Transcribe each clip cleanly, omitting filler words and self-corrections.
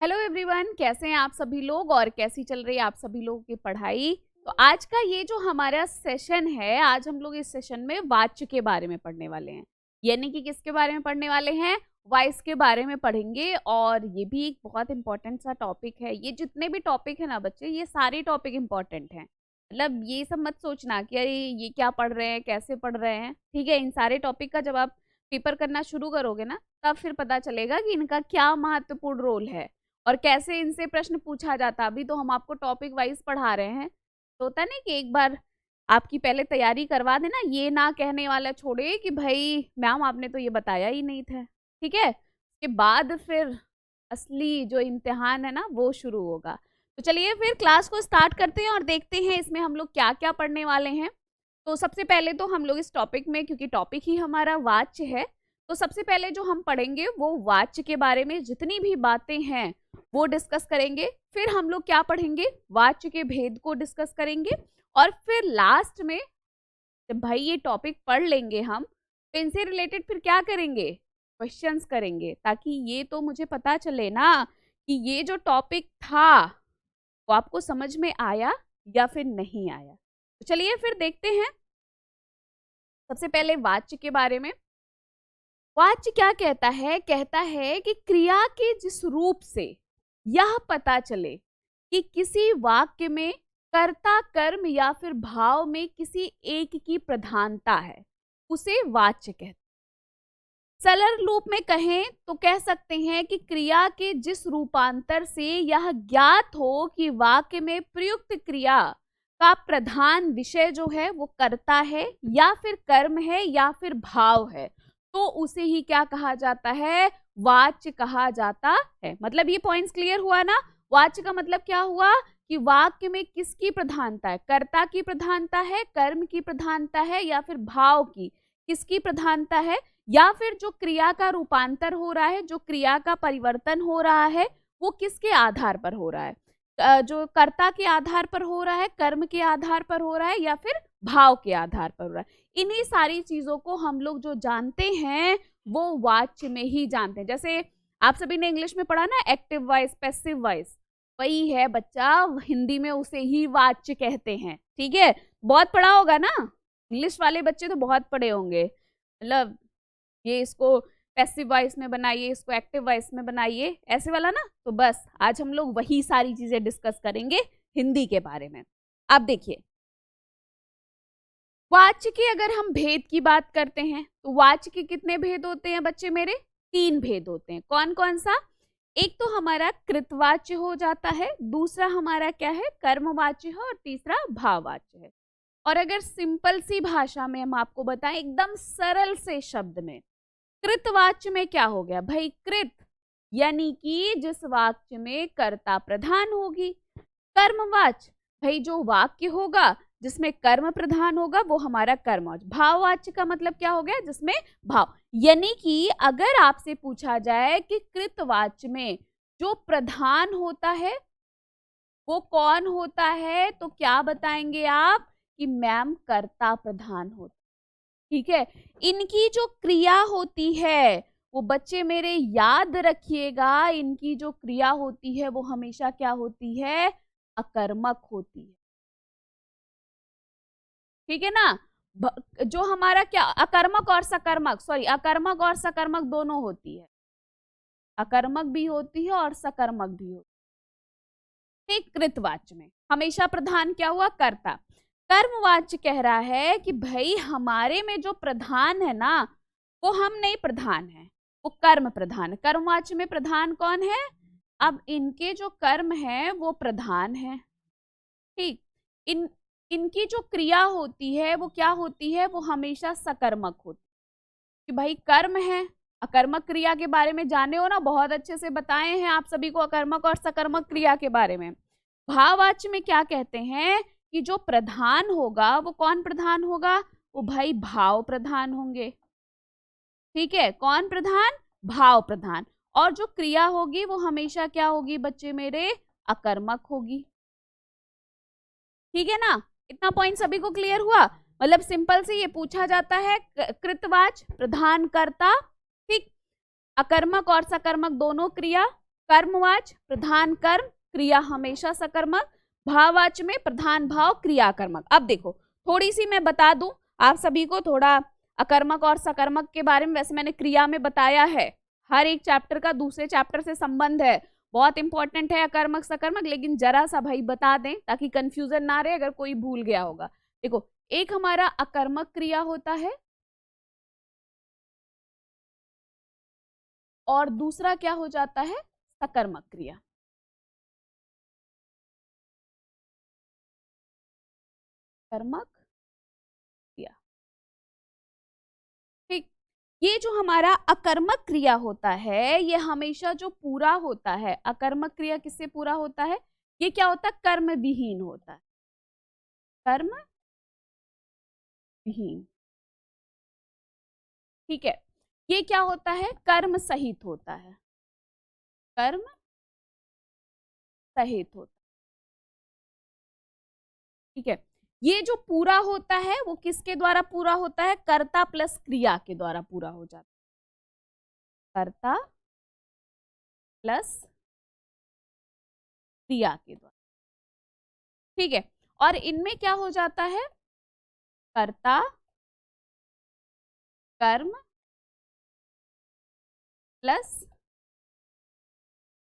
Hello everyone, कैसे हैं आप सभी लोग और कैसी चल रही है आप सभी लोगों की पढ़ाई। तो आज का ये जो हमारा सेशन है, आज हम लोग इस सेशन में वाच्य के बारे में पढ़ने वाले हैं। यानी कि किसके बारे में पढ़ने वाले हैं? वॉइस के बारे में पढ़ेंगे। और ये भी एक बहुत इंपॉर्टेंट सा टॉपिक है। ये जितने भी टॉपिक है ना बच्चे, ये सारे टॉपिक इंपॉर्टेंट हैं। मतलब ये सब मत सोचना कि अरे ये क्या पढ़ रहे हैं, कैसे पढ़ रहे हैं। ठीक है, इन सारे टॉपिक का जब आप पेपर करना शुरू करोगे ना, तब फिर पता चलेगा कि इनका क्या महत्वपूर्ण रोल है और कैसे इनसे प्रश्न पूछा जाता। अभी तो हम आपको टॉपिक वाइज पढ़ा रहे हैं, तो होता है ना कि एक बार आपकी पहले तैयारी करवा देना, ये ना कहने वाला छोड़े कि भाई मैम आपने तो ये बताया ही नहीं था। ठीक है, उसके बाद फिर असली जो इम्तिहान है ना वो शुरू होगा। तो चलिए फिर क्लास को स्टार्ट करते हैं और देखते हैं इसमें हम लोग क्या क्या पढ़ने वाले हैं। तो सबसे पहले तो हम लोग इस टॉपिक में, क्योंकि टॉपिक ही हमारा वाच्य है, तो सबसे पहले जो हम पढ़ेंगे वो वाच्य के बारे में जितनी भी बातें हैं वो डिस्कस करेंगे। फिर हम लोग क्या पढ़ेंगे? वाच्य के भेद को डिस्कस करेंगे। और फिर लास्ट में जब भाई ये टॉपिक पढ़ लेंगे हम, तो इनसे रिलेटेड फिर क्या करेंगे? क्वेश्चंस करेंगे, ताकि ये तो मुझे पता चले ना कि ये जो टॉपिक था वो आपको समझ में आया या फिर नहीं आया। तो चलिए फिर देखते हैं सबसे पहले वाच्य के बारे में। वाच्य क्या कहता है? कहता है कि क्रिया के जिस रूप से यह पता चले कि किसी वाक्य में कर्ता, कर्म या फिर भाव में किसी एक की प्रधानता है, उसे वाच्य कहते हैं। सरल रूप में कहें तो कह सकते हैं कि क्रिया के जिस रूपांतर से यह ज्ञात हो कि वाक्य में प्रयुक्त क्रिया का प्रधान विषय जो है वो कर्ता है या फिर कर्म है या फिर भाव है, तो उसे ही क्या कहा जाता है? वाच्य कहा जाता है। मतलब ये पॉइंट्स क्लियर हुआ ना? वाच्य का मतलब क्या हुआ कि वाक्य में किसकी प्रधानता है? कर्ता की प्रधानता है, कर्म की प्रधानता है या फिर भाव की? किसकी प्रधानता है? या फिर जो क्रिया का रूपांतर हो रहा है, जो क्रिया का परिवर्तन हो रहा है, वो किसके आधार पर हो रहा है? जो कर्ता के आधार पर हो रहा है, कर्म के आधार पर हो रहा है या फिर भाव के आधार पर हो रहा है। इन्हीं सारी चीजों को हम लोग जो जानते हैं वो वाच्य में ही जानते हैं। जैसे आप सभी ने इंग्लिश में पढ़ा ना, एक्टिव वॉइस, पैसिव वॉइस, वही है बच्चा, हिंदी में उसे ही वाच्य कहते हैं। ठीक है, बहुत पढ़ा होगा ना, इंग्लिश वाले बच्चे तो बहुत पढ़े होंगे। मतलब ये इसको पैसिव वॉइस में बनाइए, इसको एक्टिव वॉइस में बनाइए, ऐसे वाला ना। तो बस आज हम लोग वही सारी चीजें डिस्कस करेंगे हिंदी के बारे में। अब देखिए, वाच्य के अगर हम भेद की बात करते हैं तो वाच्य के कितने भेद होते हैं बच्चे मेरे? 3 भेद होते हैं। कौन कौन सा? एक तो हमारा कृतवाच्य हो जाता है, दूसरा हमारा क्या है? कर्मवाच्य है, और तीसरा भाववाच्य है। और अगर सिंपल सी भाषा में हम आपको बताएं, एकदम सरल से शब्द में, कृतवाच्य में क्या हो गया भाई? कृत यानी कि जिस वाक्य में कर्ता प्रधान होगी। कर्मवाच्य भाई जो वाक्य होगा जिसमें कर्म प्रधान होगा वो हमारा कर्मवाच्य। भाववाच्य का मतलब क्या हो गया? जिसमें भाव। यानी कि अगर आपसे पूछा जाए कि कृतवाच्य में जो प्रधान होता है वो कौन होता है, तो क्या बताएंगे आप? कि मैम कर्ता प्रधान होता। ठीक है, इनकी जो क्रिया होती है वो बच्चे मेरे याद रखिएगा, इनकी जो क्रिया होती है वो हमेशा क्या होती है? अकर्मक होती है। ठीक है ना? जो हमारा क्या, अकर्मक और सकर्मक, सॉरी, अकर्मक और सकर्मक दोनों होती है। अकर्मक भी होती है और सकर्मक भी होती है। कृतवाच्य में हमेशा प्रधान क्या हुआ? कर्ता। कर्मवाच्य कह रहा है कि भाई हमारे में जो प्रधान है ना वो हम नहीं प्रधान है, वो कर्म प्रधान है। कर्मवाच्य में प्रधान कौन है? अब इनके जो कर्म है वो प्रधान है। ठीक, इनकी जो क्रिया होती है वो क्या होती है? वो हमेशा सकर्मक होती है। कि भाई कर्म है, अकर्मक क्रिया के बारे में जाने हो ना, बहुत अच्छे से बताए हैं आप सभी को अकर्मक और सकर्मक क्रिया के बारे में। भाववाच्य में क्या कहते हैं कि जो प्रधान होगा वो कौन प्रधान होगा? वो भाई भाव प्रधान होंगे। ठीक है, कौन प्रधान? भाव प्रधान। और जो क्रिया होगी वो हमेशा क्या होगी बच्चे मेरे? अकर्मक होगी। ठीक है ना? इतना पॉइंट सभी को क्लियर हुआ? मतलब सिंपल से ये पूछा जाता है, कृतवाच्य प्रधान कर्ता, ठीक, अकर्मक और सकर्मक दोनों क्रिया, कर्मवाच प्रधान कर्म, क्रिया हमेशा सकर्मक, भाववाच में प्रधान भाव क्रिया कर्मक। अब देखो थोड़ी सी मैं बता दूं आप सभी को थोड़ा अकर्मक और सकर्मक के बारे में। वैसे मैंने क्रिया में बताया है, हर एक चैप्टर का दूसरे चैप्टर से संबंध है, बहुत इंपॉर्टेंट है अकर्मक सकर्मक, लेकिन जरा सा भाई बता दें ताकि कंफ्यूजन ना रहे अगर कोई भूल गया होगा। देखो एक हमारा अकर्मक क्रिया होता है और दूसरा क्या हो जाता है, सकर्मक क्रिया। कर्मक क्रिया, ठीक। ये जो हमारा अकर्मक क्रिया होता है ये हमेशा जो पूरा होता है, अकर्मक क्रिया किससे पूरा होता है, ये क्या होता है, कर्म विहीन होता है, कर्म विहीन, ठीक है। ये क्या होता है, कर्म सहित होता है, कर्म सहित होता है, ठीक है। ये जो पूरा होता है वो किसके द्वारा पूरा होता है, कर्ता प्लस क्रिया के द्वारा पूरा हो जाता है, कर्ता प्लस क्रिया के द्वारा, ठीक है। और इनमें क्या हो जाता है, कर्ता कर्म प्लस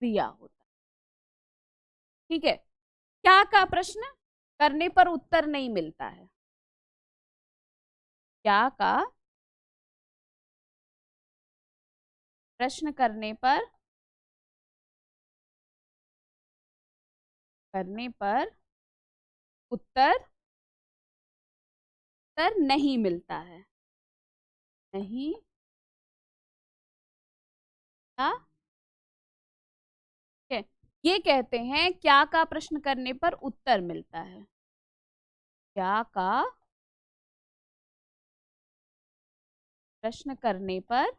क्रिया होता है, ठीक है। क्या का प्रश्न करने पर उत्तर नहीं मिलता है, क्या का प्रश्न करने पर उत्तर नहीं मिलता है, नहीं है, ये कहते हैं क्या का प्रश्न करने पर उत्तर मिलता है, क्या का प्रश्न करने पर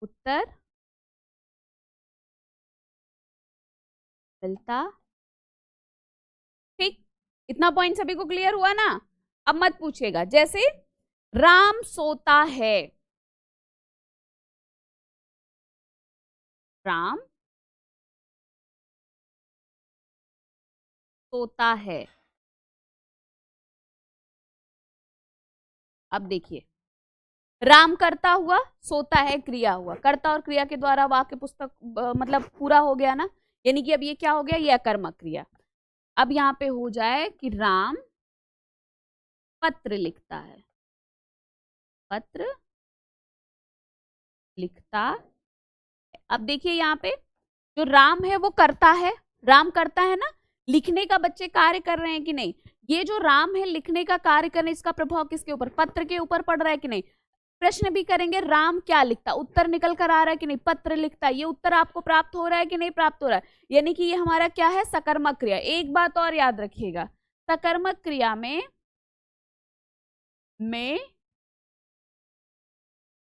उत्तर मिलता, ठीक। इतना पॉइंट सभी को क्लियर हुआ ना। अब मत पूछिएगा, जैसे राम सोता है, राम सोता है। अब देखिए राम करता हुआ, सोता है क्रिया हुआ, कर्ता और क्रिया के द्वारा वाक्य पुस्तक मतलब पूरा हो गया ना, यानी कि अब ये क्या हो गया, ये अकर्मक क्रिया। अब यहाँ पे हो जाए कि राम पत्र लिखता है, पत्र लिखता है। अब देखिए यहाँ पे जो राम है वो करता है, राम करता है ना, लिखने का बच्चे कार्य कर रहे हैं कि नहीं, ये जो राम है लिखने का कार्य करने, इसका प्रभाव किसके ऊपर, पत्र के ऊपर पड़ रहा है कि नहीं। प्रश्न भी करेंगे राम क्या लिखता, उत्तर निकल कर आ रहा है कि नहीं, पत्र लिखता, ये उत्तर आपको प्राप्त हो रहा है कि नहीं प्राप्त हो रहा है, यानी कि ये हमारा क्या है, सकर्मक क्रिया। एक बात और याद रखिएगा, सकर्मक क्रिया में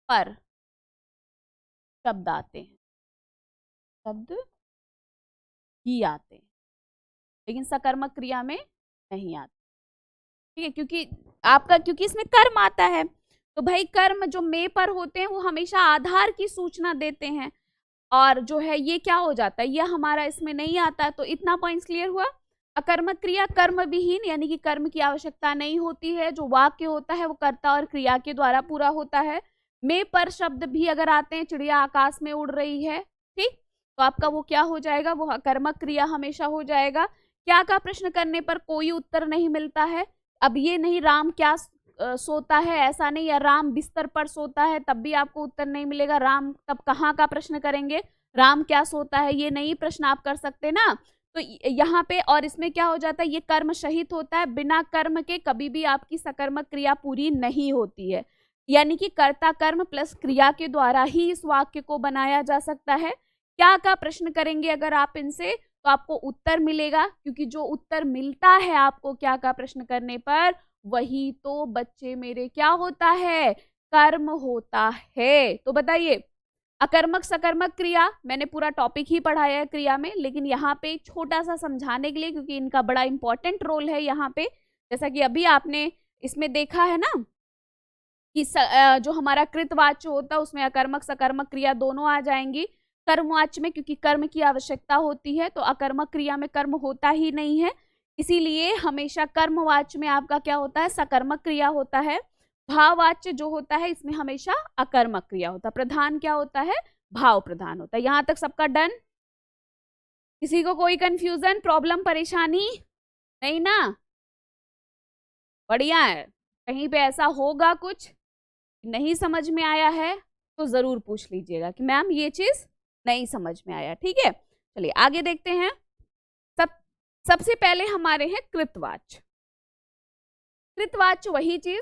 पर शब्द आते हैं, शब्द ही आते हैं, लेकिन सकर्मक क्रिया में नहीं आते, ठीक है। क्योंकि इसमें कर्म आता है, तो भाई कर्म जो में पर होते हैं वो हमेशा आधार की सूचना देते हैं, और जो है ये क्या हो जाता है, ये हमारा इसमें नहीं आता है। तो इतना पॉइंट्स क्लियर हुआ। अकर्मक क्रिया कर्म विहीन, यानी कि कर्म की आवश्यकता नहीं होती है, जो वाक्य होता है वो कर्ता और क्रिया के द्वारा पूरा होता है। में पर शब्द भी अगर आते हैं, चिड़िया आकाश में उड़ रही है, ठीक, तो आपका वो क्या हो जाएगा, वो अकर्मक क्रिया हमेशा हो जाएगा। क्या का प्रश्न करने पर कोई उत्तर नहीं मिलता है, अब ये नहीं राम क्या सोता है ऐसा नहीं, या राम बिस्तर पर सोता है तब भी आपको उत्तर नहीं मिलेगा, राम तब कहाँ का प्रश्न करेंगे, राम क्या सोता है, ये नहीं प्रश्न आप कर सकते ना। तो यहाँ पे और इसमें क्या हो जाता है, ये कर्म शहीद होता है, बिना कर्म के कभी भी आपकी सकर्मक क्रिया पूरी नहीं होती है, यानी कि कर्ता कर्म प्लस क्रिया के द्वारा ही इस वाक्य को बनाया जा सकता है। क्या का प्रश्न करेंगे अगर आप इनसे, तो आपको उत्तर मिलेगा, क्योंकि जो उत्तर मिलता है आपको क्या का प्रश्न करने पर, वही तो बच्चे मेरे क्या होता है, कर्म होता है। तो बताइए अकर्मक सकर्मक क्रिया मैंने पूरा टॉपिक ही पढ़ाया है क्रिया में, लेकिन यहाँ पे छोटा सा समझाने के लिए, क्योंकि इनका बड़ा इंपॉर्टेंट रोल है यहाँ पे, जैसा कि अभी आपने इसमें देखा है ना कि जो हमारा कृतवाच्य होता है उसमें अकर्मक सकर्मक क्रिया दोनों आ जाएंगी। कर्मवाच्य में क्योंकि कर्म की आवश्यकता होती है तो अकर्मक क्रिया में कर्म होता ही नहीं है, इसीलिए हमेशा कर्मवाच्य में आपका क्या होता है, सकर्मक क्रिया होता है। भाववाच्य जो होता है इसमें हमेशा अकर्मक क्रिया होता है। प्रधान क्या होता है, भाव प्रधान होता है। यहां तक सबका डन? किसी को कोई कंफ्यूजन, प्रॉब्लम, परेशानी नहीं ना? बढ़िया है। कहीं पे ऐसा होगा कुछ नहीं समझ में आया है तो जरूर पूछ लीजिएगा कि मैम ये चीज नहीं समझ में आया। ठीक है, चलिए आगे देखते हैं। सबसे पहले हमारे हैं कृतवाच्य। कृतवाच्य वही चीज,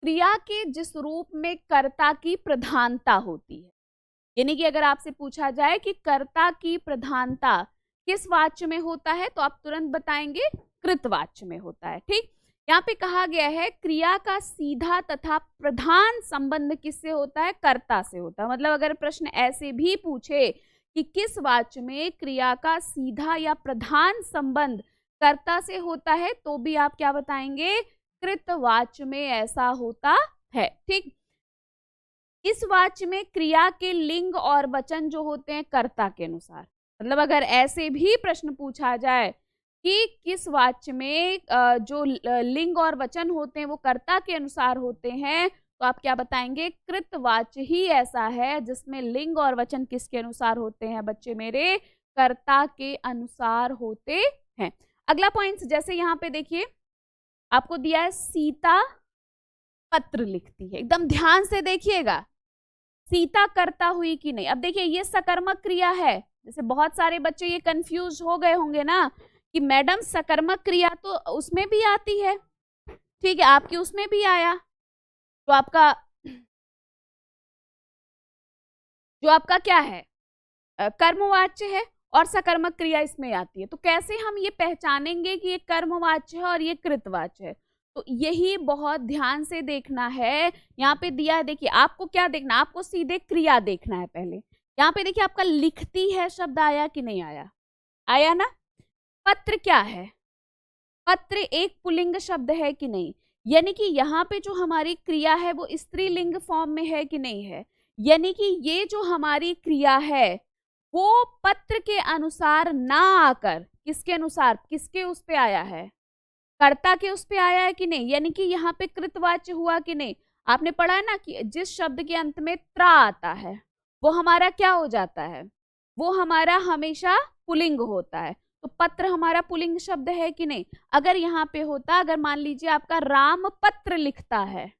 क्रिया के जिस रूप में कर्ता की प्रधानता होती है। यानी कि अगर आपसे पूछा जाए कि कर्ता की प्रधानता किस वाच्य में होता है तो आप तुरंत बताएंगे कृतवाच्य में होता है। ठीक, यहाँ पे कहा गया है क्रिया का सीधा तथा प्रधान संबंध किससे होता है, कर्ता से होता है। मतलब अगर प्रश्न ऐसे भी पूछे कि किस वाच्य में क्रिया का सीधा या प्रधान संबंध कर्ता से होता है तो भी आप क्या बताएंगे, कृतवाच्य में ऐसा होता है। ठीक, इस वाच्य में क्रिया के लिंग और वचन जो होते हैं कर्ता के अनुसार। मतलब अगर ऐसे भी प्रश्न पूछा जाए कि किस वाच्य में जो लिंग और वचन होते हैं वो कर्ता के अनुसार होते हैं तो आप क्या बताएंगे, कृतवाच्य ही ऐसा है जिसमें लिंग और वचन किसके अनुसार होते हैं बच्चे मेरे, कर्ता के अनुसार होते हैं। अगला पॉइंट, जैसे यहाँ पे देखिए आपको दिया है सीता पत्र लिखती है, एकदम ध्यान से देखिएगा, सीता कर्ता हुई कि नहीं। अब देखिए ये सकर्मक क्रिया है, जैसे बहुत सारे बच्चे ये कंफ्यूज हो गए होंगे ना कि मैडम सकर्मक क्रिया तो उसमें भी आती है। ठीक है, आपकी उसमें भी आया तो आपका जो आपका क्या है, कर्मवाच्य है और सकर्मक क्रिया इसमें आती है। तो कैसे हम ये पहचानेंगे कि ये कर्मवाच्य है और ये कृतवाच्य है, तो यही बहुत ध्यान से देखना है। यहाँ पे दिया है, देखिए आपको क्या देखना, आपको सीधे क्रिया देखना है पहले। यहाँ पे देखिए आपका लिखती है शब्द आया कि नहीं आया, आया ना। पत्र क्या है, पत्र एक पुल्लिंग शब्द है कि नहीं, यानी कि यहाँ पे जो हमारी क्रिया है वो स्त्रीलिंग फॉर्म में है कि नहीं है। यानी कि ये जो हमारी क्रिया है वो पत्र के अनुसार ना आकर किसके अनुसार, किसके उस पे आया है, कर्ता के उस पे आया है कि नहीं। यानी कि यहाँ पे कृतवाच्य हुआ कि नहीं। आपने पढ़ा है ना कि जिस शब्द के अंत में त्रा आता है वो हमारा क्या हो जाता है, वो हमारा हमेशा पुल्लिंग होता है। तो पत्र हमारा पुल्लिंग शब्द है कि नहीं। अगर यहाँ पे होता, अगर मान लीजिए आपका राम पत्र लिखता है,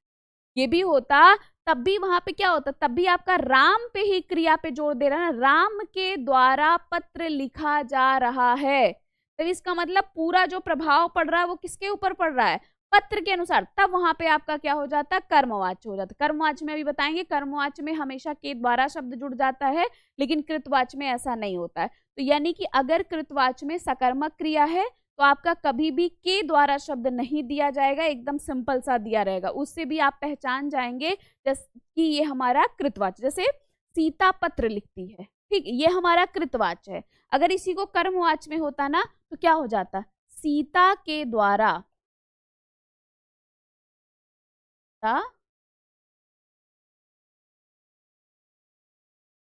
ये भी होता, तब भी वहां पे क्या होता, तब भी आपका राम पे ही क्रिया पे जोर दे रहा है ना, राम के द्वारा पत्र लिखा जा रहा है। तो इसका मतलब पूरा जो प्रभाव पड़ रहा है वो किसके ऊपर पड़ रहा है, पत्र के अनुसार। तब वहां पे आपका क्या हो जाता है, कर्मवाच्य हो जाता है। कर्मवाच्य में अभी बताएंगे, कर्मवाच्य में हमेशा के द्वारा शब्द जुड़ जाता है, लेकिन कृतवाच्य में ऐसा नहीं होता है। तो यानी कि अगर कृतवाच्य में सकर्मक क्रिया है तो आपका कभी भी के द्वारा शब्द नहीं दिया जाएगा, एकदम सिंपल सा दिया रहेगा, उससे भी आप पहचान जाएंगे जैसे कि ये हमारा कृतवाच्य। जैसे सीता पत्र लिखती है, ठीक, ये हमारा कृतवाच्य है। अगर इसी को कर्मवाच्य में होता ना तो क्या हो जाता, सीता के द्वारा,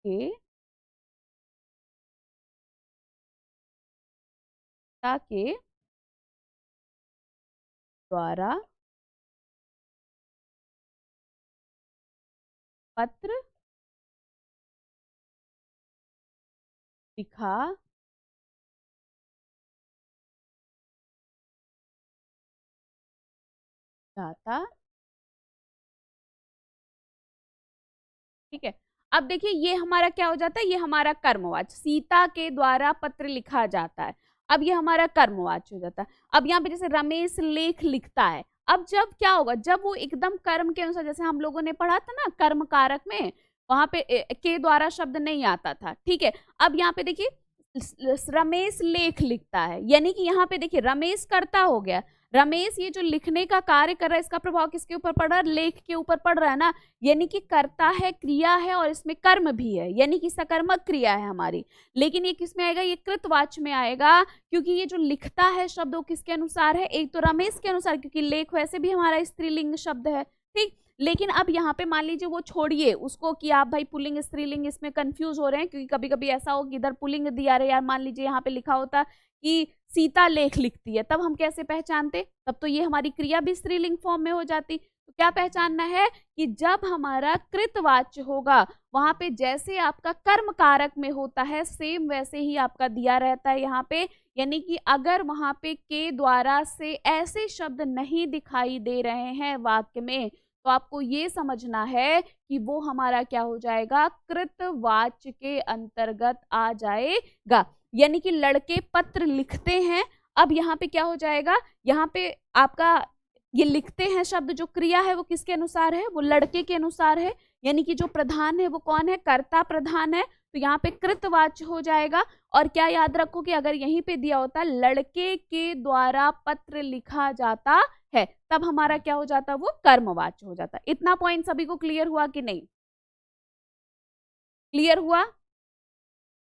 के द्वारा पत्र लिखा जाता। ठीक है, अब देखिए ये हमारा क्या हो जाता है, ये हमारा कर्मवाच्य, सीता के द्वारा पत्र लिखा जाता है। अब ये हमारा कर्मवाच्य हो जाता है। अब यहाँ पे जैसे रमेश लेख लिखता है, अब जब क्या होगा, जब वो एकदम कर्म के अनुसार, जैसे हम लोगों ने पढ़ा था ना कर्म कारक में, वहां पे के द्वारा शब्द नहीं आता था। ठीक है, अब यहाँ पे देखिए रमेश लेख लिखता है, यानी कि यहाँ पे देखिए रमेश कर्ता हो गया, रमेश ये जो लिखने का कार्य कर रहा है इसका प्रभाव किसके ऊपर पड़ रहा है, लेख के ऊपर पड़ रहा है ना। यानी कि कर्ता है, क्रिया है और इसमें कर्म भी है, यानी कि सकर्मक क्रिया है हमारी। लेकिन ये किस में आएगा, ये कृतवाच्य में आएगा, क्योंकि ये जो लिखता है शब्द वो किसके अनुसार है, एक तो रमेश के अनुसार, क्योंकि लेख वैसे भी हमारा स्त्रीलिंग शब्द है, ठीक। लेकिन अब यहाँ पे मान लीजिए वो छोड़िए उसको कि आप भाई पुल्लिंग स्त्रीलिंग इसमें कंफ्यूज हो रहे हैं, क्योंकि कभी कभी ऐसा हो कि इधर पुल्लिंग दिया रहे यार, मान लीजिए यहाँ पे लिखा होता कि सीता लेख लिखती है, तब हम कैसे पहचानते? तब तो ये हमारी क्रिया भी स्त्रीलिंग फॉर्म में हो जाती। तो क्या पहचानना है कि जब हमारा कृतवाच्य होगा वहां पे जैसे आपका कर्म कारक में होता है सेम वैसे ही आपका दिया रहता है यहाँ पे। यानी कि अगर वहां पे के द्वारा से ऐसे शब्द नहीं दिखाई दे रहे हैं वाक्य में, तो आपको ये समझना है कि वो हमारा क्या हो जाएगा, कृतवाच्य के अंतर्गत आ जाएगा। यानी कि लड़के पत्र लिखते हैं, अब यहाँ पे क्या हो जाएगा, यहाँ पे आपका ये लिखते हैं शब्द जो क्रिया है वो किसके अनुसार है, वो लड़के के अनुसार है। यानी कि जो प्रधान है वो कौन है, कर्ता प्रधान है, तो यहाँ पे कृतवाच्य हो जाएगा। और क्या याद रखो कि अगर यहीं पे दिया होता लड़के के द्वारा पत्र लिखा जाता है, तब हमारा क्या हो जाता, वो कर्मवाच्य हो जाता। इतना पॉइंट सभी को क्लियर हुआ कि नहीं? क्लियर हुआ?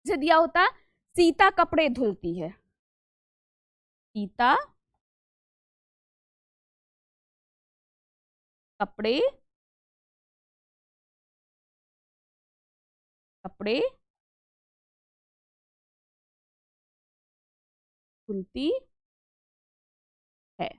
जैसे दिया होता सीता कपड़े धुलती है, सीता कपड़े कपड़े धुलती है।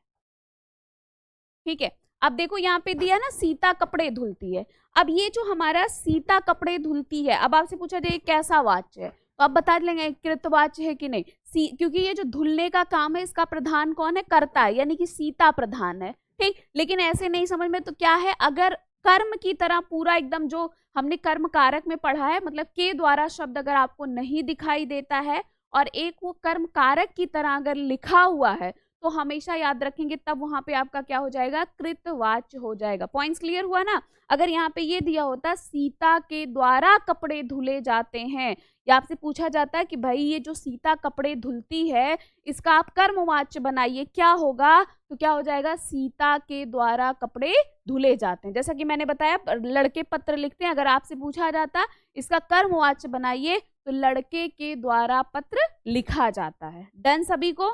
ठीक है, अब देखो यहाँ पे दिया ना सीता कपड़े धुलती है। अब ये जो हमारा सीता कपड़े धुलती है, अब आपसे पूछा जाए कैसा वाच्य है, तो आप बता लेंगे कृतवाच्य है कि नहीं। क्योंकि ये जो धुलने का काम है इसका प्रधान कौन है, कर्ता है, यानी कि सीता प्रधान है। ठीक, लेकिन ऐसे नहीं समझ में तो क्या है, अगर कर्म की तरह पूरा एकदम जो हमने कर्म कारक में पढ़ा है, मतलब के द्वारा शब्द अगर आपको नहीं दिखाई देता है और एक वो कर्म कारक की तरह अगर लिखा हुआ है, तो हमेशा याद रखेंगे तब वहां पे आपका क्या हो जाएगा, कृतवाच्य हो जाएगा। पॉइंट्स क्लियर हुआ ना? अगर यहाँ पे ये दिया होता सीता के द्वारा कपड़े धुले जाते हैं, या आपसे पूछा जाता है कि भाई ये जो सीता कपड़े धुलती है इसका आप कर्मवाच्य बनाइए, क्या होगा, तो क्या हो जाएगा, सीता के द्वारा कपड़े धुले जाते हैं। जैसा कि मैंने बताया लड़के पत्र लिखते हैं, अगर आपसे पूछा जाता इसका कर्मवाच्य बनाइए, तो लड़के के द्वारा पत्र लिखा जाता है। डन सभी को?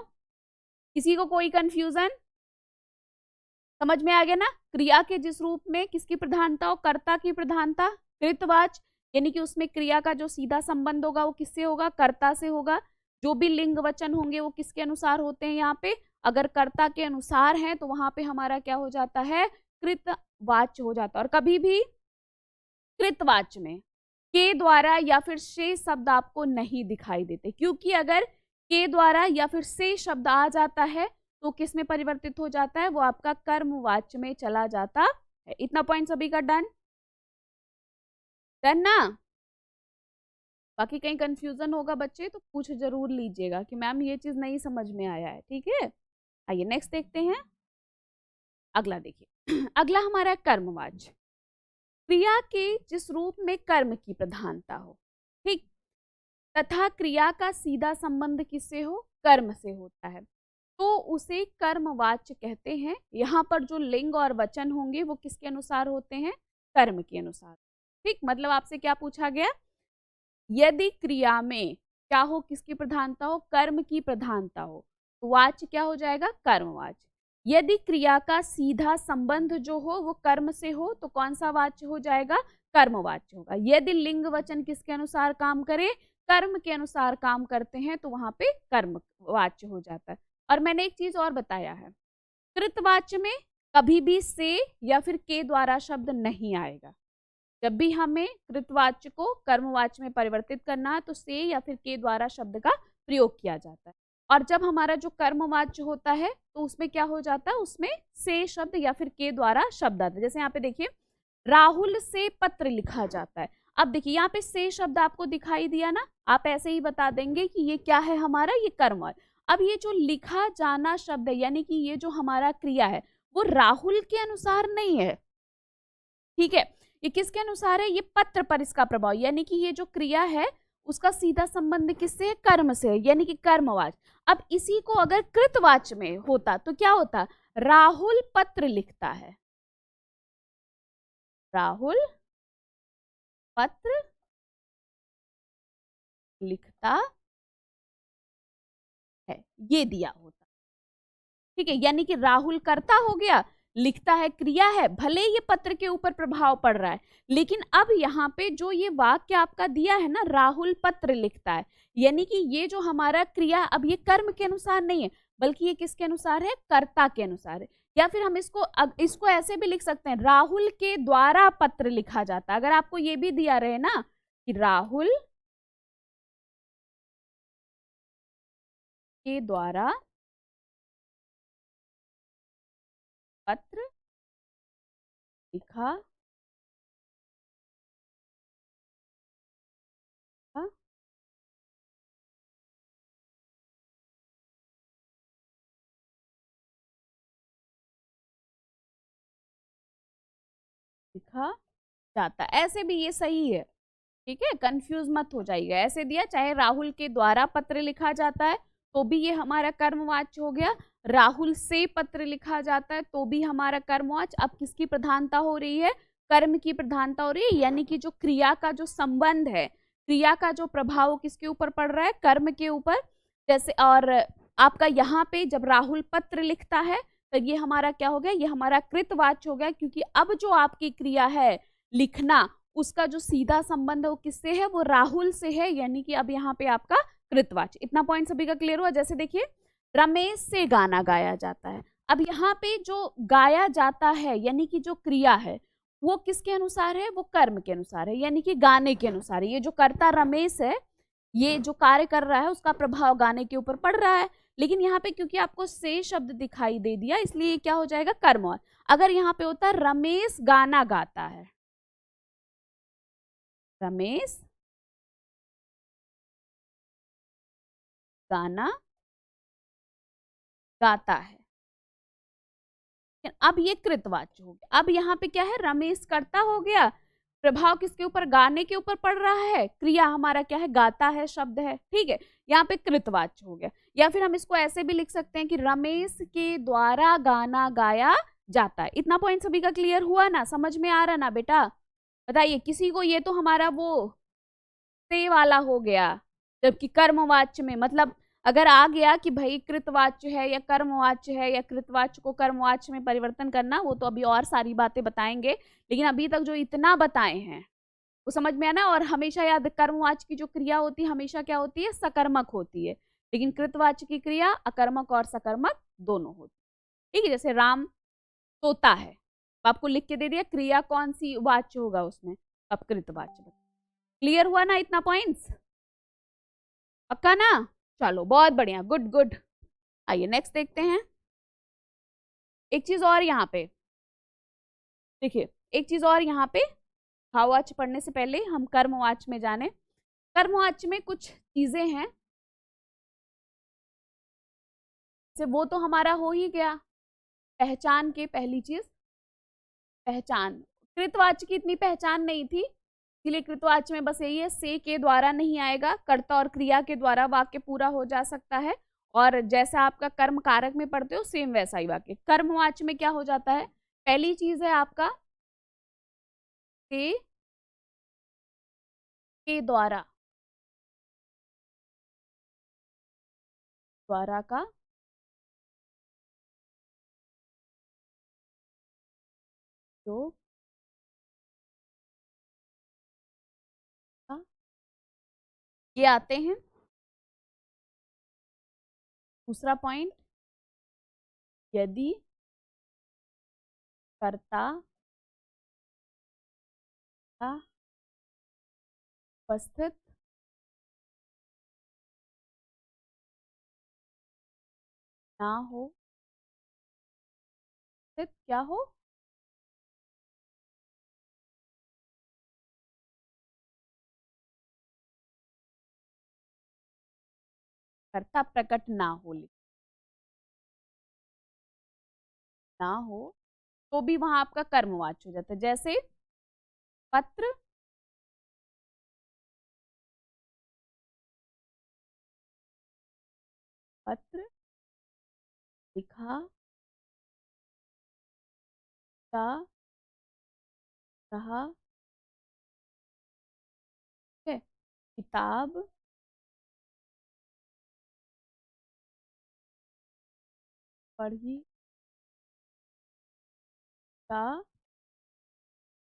किसी को कोई कंफ्यूजन? समझ में आ गया ना? क्रिया के जिस रूप में किसकी प्रधानता हो, कर्ता की प्रधानता, कृतवाच्य, यानी कि उसमें क्रिया का जो सीधा संबंध होगा वो किससे होगा, कर्ता से होगा। जो भी लिंग वचन होंगे वो किसके अनुसार होते हैं, यहाँ पे अगर कर्ता के अनुसार है तो वहां पे हमारा क्या हो जाता है, कृतवाच्य हो जाता है। और कभी भी कृतवाच्य में के द्वारा या फिर से शब्द आपको नहीं दिखाई देते, क्योंकि अगर के द्वारा या फिर से शब्द आ जाता है तो किस में परिवर्तित हो जाता है, वो आपका कर्मवाच्य में चला जाता है। इतना पॉइंट सभी का डन? डन ना? बाकी कहीं कंफ्यूजन होगा बच्चे तो पूछ जरूर लीजिएगा कि मैम ये चीज नहीं समझ में आया है। ठीक है, आइए नेक्स्ट देखते हैं। अगला देखिए अगला हमारा कर्मवाच्य, क्रिया के जिस रूप में कर्म की प्रधानता हो, ठीक, तथा क्रिया का सीधा संबंध किससे हो, कर्म से होता है, तो उसे कर्मवाच्य कहते हैं। यहाँ पर जो लिंग और वचन होंगे वो किसके अनुसार होते हैं, कर्म के अनुसार। ठीक, मतलब आपसे क्या पूछा गया, यदि क्रिया में क्या हो, किसकी प्रधानता हो, कर्म की प्रधानता हो, तो वाच्य क्या हो जाएगा, कर्मवाच्य। यदि क्रिया का सीधा संबंध जो हो वो कर्म से हो तो कौन सा वाच्य हो जाएगा, कर्मवाच्य होगा। यदि लिंग वचन किसके अनुसार काम करे, कर्म के अनुसार काम करते हैं, तो वहां पे कर्मवाच्य हो जाता है। और मैंने एक चीज और बताया है, कृतवाच्य में कभी भी से या फिर के द्वारा शब्द नहीं आएगा। जब भी हमें कृतवाच्य को कर्मवाच्य में परिवर्तित करना है तो से या फिर के द्वारा शब्द का प्रयोग किया जाता है। और जब हमारा जो कर्मवाच्य होता है तो उसमें क्या हो जाता है, उसमें से शब्द या फिर के द्वारा शब्द आता है। जैसे यहाँ पे देखिए राहुल से पत्र लिखा जाता है। अब देखिए यहाँ पे से शब्द आपको दिखाई दिया ना, आप ऐसे ही बता देंगे कि ये क्या है हमारा, ये कर्म है। अब ये जो लिखा जाना शब्द है यानी कि ये जो हमारा क्रिया है वो राहुल के अनुसार नहीं है। ठीक है, ये किसके अनुसार है, ये पत्र पर इसका प्रभाव, यानी कि ये जो क्रिया है उसका सीधा संबंध किससे है, कर्म से है, यानी कि कर्मवाच्य। अब इसी को अगर कृतवाच्य में होता तो क्या होता, राहुल पत्र लिखता है, राहुल पत्र लिखता है, ये दिया होता। ठीक है, यानी कि राहुल कर्ता हो गया, लिखता है, क्रिया है, भले ये पत्र के ऊपर प्रभाव पड़ रहा है, लेकिन अब यहाँ पे जो ये वाक्य आपका दिया है ना, राहुल पत्र लिखता है, यानी कि ये जो हमारा क्रिया अब ये कर्म के अनुसार नहीं है, बल्कि ये किसके अनुसार है, कर्ता के अनुसार है। या फिर हम इसको ऐसे भी लिख सकते हैं, राहुल के द्वारा पत्र लिखा जाता है। अगर आपको ये भी दिया रहे ना कि राहुल के द्वारा पत्र लिखा लिखा जाता, ऐसे भी ये सही है, ठीक है, कंफ्यूज मत हो जाइएगा। ऐसे दिया, चाहे राहुल के द्वारा पत्र लिखा जाता है तो भी ये हमारा कर्मवाच्य हो गया, राहुल से पत्र लिखा जाता है तो भी हमारा कर्मवाच्य। अब किसकी प्रधानता हो रही है, कर्म की प्रधानता हो रही है, यानी कि जो क्रिया का जो संबंध है, क्रिया का जो प्रभाव किसके ऊपर पड़ रहा है, कर्म के ऊपर। जैसे और आपका यहाँ पे जब राहुल पत्र लिखता है तो ये हमारा क्या हो गया, ये हमारा कृतवाच्य हो गया, क्योंकि अब जो आपकी क्रिया है लिखना, उसका जो सीधा संबंध है वो किससे है, वो राहुल से है, यानी कि अब यहाँ पे आपका कृतवाच्य। इतना पॉइंट सभी का क्लियर हुआ। जैसे देखिए, रमेश से गाना गाया जाता है, अब यहाँ पे जो गाया जाता है यानी कि जो क्रिया है वो किसके अनुसार है, वो कर्म के अनुसार है, यानी कि गाने के अनुसार है। ये जो कर्ता रमेश है, ये जो कार्य कर रहा है उसका प्रभाव गाने के ऊपर पड़ रहा है, लेकिन यहाँ पे क्योंकि आपको से शब्द दिखाई दे दिया इसलिए क्या हो जाएगा, कर्म। और अगर यहाँ पे होता रमेश गाना गाता है, रमेश गाना गाता है, अब ये कृतवाच्य हो गया। अब यहाँ पे क्या है, रमेश कर्ता हो गया, प्रभाव किसके ऊपर, गाने के ऊपर पड़ रहा है, क्रिया हमारा क्या है, गाता है शब्द है, ठीक है, यहाँ पे कृतवाच्य हो गया। या फिर हम इसको ऐसे भी लिख सकते हैं कि रमेश के द्वारा गाना गाया जाता है। इतना पॉइंट सभी का क्लियर हुआ ना, समझ में आ रहा ना बेटा, बताइए किसी को। ये तो हमारा वो से वाला हो गया, जबकि कर्मवाच्य में मतलब अगर आ गया कि भाई कृतवाच्य है या कर्मवाच्य है, या कृतवाच्य को कर्मवाच्य में परिवर्तन करना, वो तो अभी और सारी बातें बताएंगे, लेकिन अभी तक जो इतना बताए हैं वो समझ में आना। और हमेशा याद, कर्मवाच्य की जो क्रिया होती है हमेशा क्या होती है, सकर्मक होती है, लेकिन कृतवाच्य की क्रिया अकर्मक और सकर्मक दोनों होती है, ठीक है। जैसे राम तोता है, आपको लिख के दे दिया, क्रिया कौन सी वाच्य होगा उसमें, अब कृतवाच्य। क्लियर हुआ ना इतना पॉइंट्स, पक्का ना, चलो बहुत बढ़िया, गुड गुड। आइए नेक्स्ट देखते हैं। एक चीज और यहाँ पे देखिए, एक चीज और यहाँ पे, भाववाच्य पढ़ने से पहले हम कर्मवाच्य में जाने। कर्मवाच्य में कुछ चीजें हैं, से वो तो हमारा हो ही गया, पहचान के, पहली चीज पहचान। कृतवाच्य की इतनी पहचान नहीं थी, इसलिए कृतवाच्य में बस यही है, से के द्वारा नहीं आएगा, कर्ता और क्रिया के द्वारा वाक्य पूरा हो जा सकता है। और जैसा आपका कर्म कारक में पढ़ते हो सेम वैसा ही वाक्य। कर्मवाच्य में क्या हो जाता है, पहली चीज है आपका से के द्वारा, द्वारा का जो ये आते हैं। दूसरा पॉइंट, यदि कर्ता का उपस्थित ना हो, स्थित क्या हो, कर्ता प्रकट ना हो, ना हो, तो भी वहां आपका कर्मवाच्य हो जाता है। जैसे पत्र पत्र लिखा जा रहा है, किताब पढ़ी जा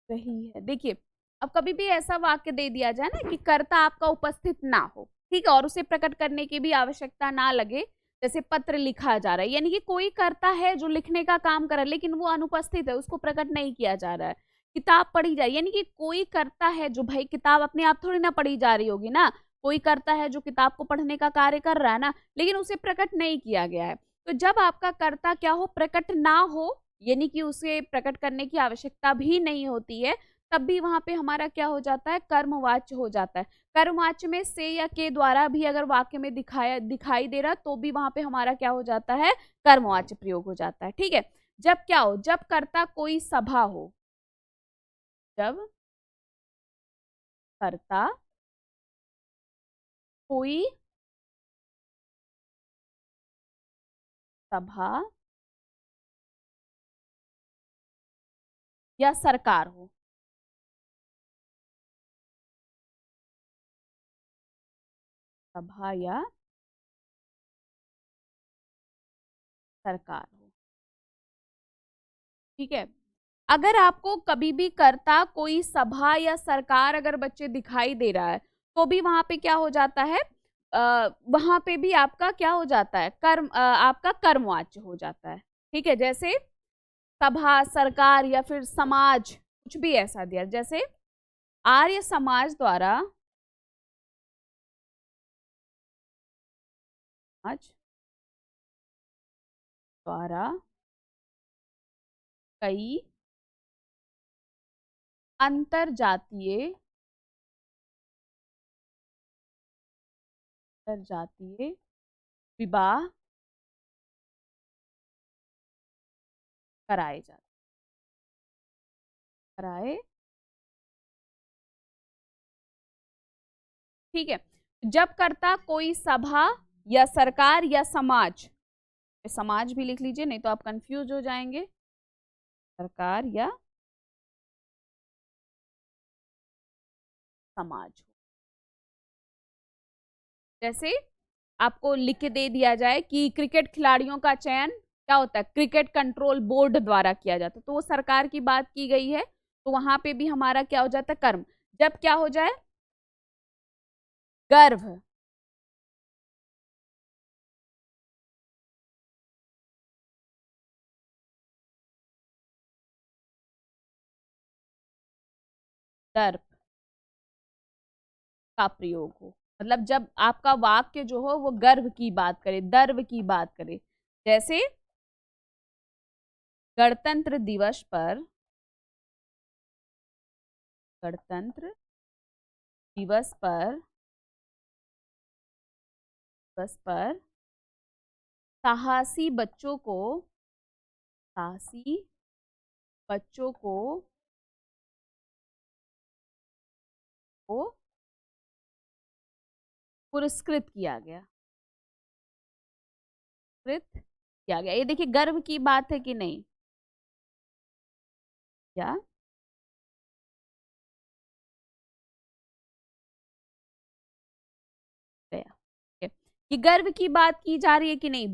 रही है। देखिए, अब कभी भी ऐसा वाक्य दे दिया जाए ना कि कर्ता आपका उपस्थित ना हो, ठीक है, और उसे प्रकट करने की भी आवश्यकता ना लगे, जैसे पत्र लिखा जा रहा है, यानी कि कोई कर्ता है जो लिखने का काम कर रहा है लेकिन वो अनुपस्थित है, उसको प्रकट नहीं किया जा रहा है। किताब पढ़ी जाए, यानी कि कोई कर्ता है जो, भाई किताब अपने आप थोड़ी ना पढ़ी जा रही होगी ना, कोई कर्ता है जो किताब को पढ़ने का कार्य कर रहा है ना, लेकिन उसे प्रकट नहीं किया गया है। तो जब आपका कर्ता क्या हो, प्रकट ना हो, यानी कि उसे प्रकट करने की आवश्यकता भी नहीं होती है, तब भी वहां पे हमारा क्या हो जाता है, कर्मवाच्य हो जाता है। कर्मवाच्य में से या के द्वारा भी अगर वाक्य में दिखाई दे रहा तो भी वहां पे हमारा क्या हो जाता है, कर्मवाच्य प्रयोग हो जाता है। ठीक है, जब क्या हो, जब कर्ता कोई सभा हो, जब कर्ता कोई सभा या सरकार हो, सभा या सरकार हो, ठीक है। अगर आपको कभी भी कर्ता कोई सभा या सरकार अगर बच्चे दिखाई दे रहा है तो भी वहां पे क्या हो जाता है, वहां पे भी आपका क्या हो जाता है, आपका कर्मवाच्य हो जाता है। ठीक है, जैसे सभा, सरकार या फिर समाज, कुछ भी ऐसा दिया, जैसे आर्य समाज द्वारा, समाज द्वारा कई अंतरजातीय अंतरजातीय विवाह कराए जाते, कराए, ठीक है। जब कर्ता कोई सभा या सरकार या समाज, समाज भी लिख लीजिए नहीं तो आप कंफ्यूज हो जाएंगे, सरकार या समाज, जैसे आपको लिख के दे दिया जाए कि क्रिकेट खिलाड़ियों का चयन क्या होता है, क्रिकेट कंट्रोल बोर्ड द्वारा किया जाता है, तो वो सरकार की बात की गई है, तो वहां पे भी हमारा क्या हो जाता है, कर्म। जब क्या हो जाए, गर्भ, दर्प का प्रयोग हो, मतलब जब आपका वाक्य जो हो वो गर्भ की बात करे, दर्भ की बात करे, जैसे गणतंत्र दिवस पर, गणतंत्र दिवस पर, दिवस पर साहसी बच्चों को, साहसी बच्चों को पुरस्कृत किया गया, पुरस्कृत किया गया। ये देखिए गर्व की बात है कि नहीं, क्या गया, ठीक है। कि गर्व की बात की जा रही है कि नहीं,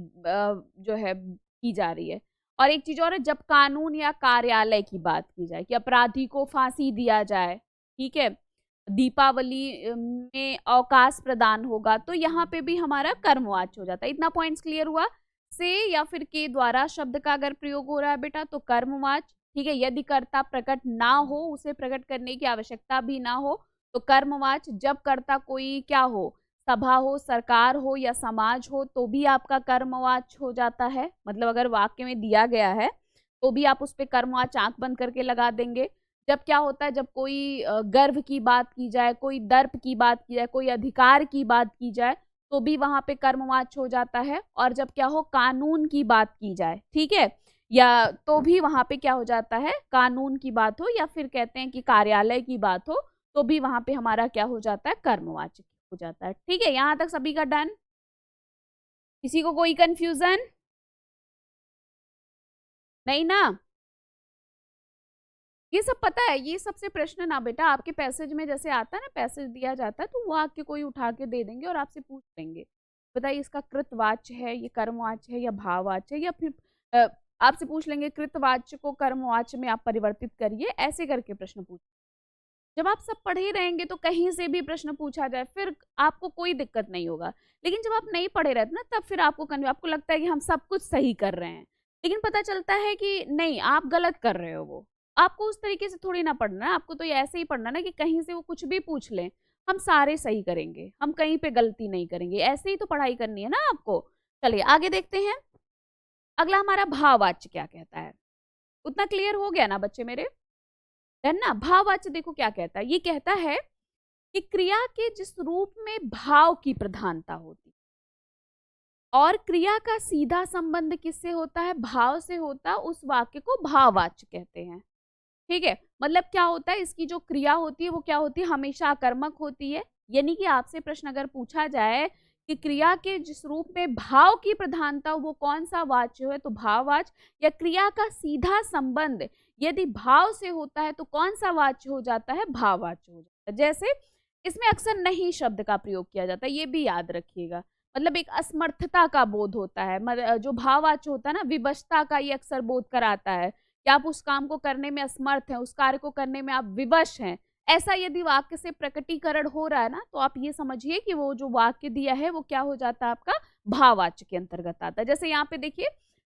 जो है की जा रही है। और एक चीज और है, जब कानून या कार्यालय की बात की जाए कि अपराधी को फांसी दिया जाए, ठीक है, दीपावली में अवकाश प्रदान होगा, तो यहाँ पे भी हमारा कर्मवाच्य हो जाता है। इतना पॉइंट्स क्लियर हुआ। से या फिर के द्वारा शब्द का अगर प्रयोग हो रहा है बेटा तो कर्मवाच्य, ठीक है। यदि कर्ता प्रकट ना हो, उसे प्रकट करने की आवश्यकता भी ना हो तो कर्मवाच्य। जब कर्ता कोई क्या हो, सभा हो, सरकार हो या समाज हो, तो भी आपका कर्मवाच्य हो जाता है। मतलब अगर वाक्य में दिया गया है तो भी आप उस पर कर्मवाच्य आंख बंद करके लगा देंगे। जब क्या होता है, जब कोई गर्व की बात की जाए, कोई दर्प की बात की जाए, कोई अधिकार की बात की जाए, तो भी वहां पे कर्मवाच्य हो जाता है। और जब क्या हो, कानून की बात की जाए, ठीक है, या तो भी वहां पे क्या हो जाता है, कानून की बात हो या फिर कहते हैं कि कार्यालय की बात हो, तो भी वहां पे हमारा क्या हो जाता है, कर्मवाच्य हो जाता है। ठीक है, यहां तक सभी का डन, किसी को कोई कंफ्यूजन नहीं ना? ये सब पता है, ये सबसे प्रश्न ना बेटा आपके पैसेज में जैसे आता है ना, पैसेज दिया जाता है तो वो आके कोई उठा के दे देंगे और आपसे पूछ लेंगे बताइए इसका कृतवाच्य है, ये कर्मवाच्य है या भाववाच्य है, या फिर आपसे पूछ लेंगे कृतवाच्य को कर्मवाच्य में आप परिवर्तित करिए, ऐसे करके प्रश्न पूछ। जब आप सब पढ़े रहेंगे तो कहीं से भी प्रश्न पूछा जाए फिर आपको कोई दिक्कत नहीं होगा। लेकिन जब आप नहीं पढ़े रहते ना, तब फिर आपको लगता है कि हम सब कुछ सही कर रहे हैं, लेकिन पता चलता है कि नहीं, आप गलत कर रहे हो। वो आपको उस तरीके से थोड़ी ना पढ़ना है, आपको तो ये ऐसे ही पढ़ना ना कि कहीं से वो कुछ भी पूछ लें, हम सारे सही करेंगे, हम कहीं पे गलती नहीं करेंगे। ऐसे ही तो पढ़ाई करनी है ना आपको। चलिए आगे देखते हैं। अगला हमारा भाववाच्य क्या कहता है। उतना क्लियर हो गया ना बच्चे मेरे? है ना। भाववाच्य देखो क्या कहता है। ये कहता है कि क्रिया के जिस रूप में भाव की प्रधानता होती और क्रिया का सीधा संबंध किससे होता है, भाव से होता, उस वाक्य को भाववाच्य कहते हैं। ठीक है, मतलब क्या होता है, इसकी जो क्रिया होती है वो क्या होती है, हमेशा आकर्मक होती है। यानी कि आपसे प्रश्न अगर पूछा जाए कि क्रिया के जिस रूप में भाव की प्रधानता वो कौन सा वाच्य है, तो भाववाच्य। या क्रिया का सीधा संबंध यदि भाव से होता है तो कौन सा वाच्य हो जाता है, भाववाच्य हो जाता है। जैसे इसमें अक्सर नहीं शब्द का प्रयोग किया जाता है, ये भी याद रखिएगा। मतलब एक असमर्थता का बोध होता है, जो भाववाच्य होता है ना, विवशता का ये अक्सर बोध कराता है कि आप उस काम को करने में असमर्थ हैं, उस कार्य को करने में आप विवश हैं। ऐसा यदि वाक्य से प्रकटीकरण हो रहा है ना, तो आप ये समझिए कि वो जो वाक्य दिया है वो क्या हो जाता है, आपका भाववाच्य के अंतर्गत आता है। जैसे यहाँ पे देखिए,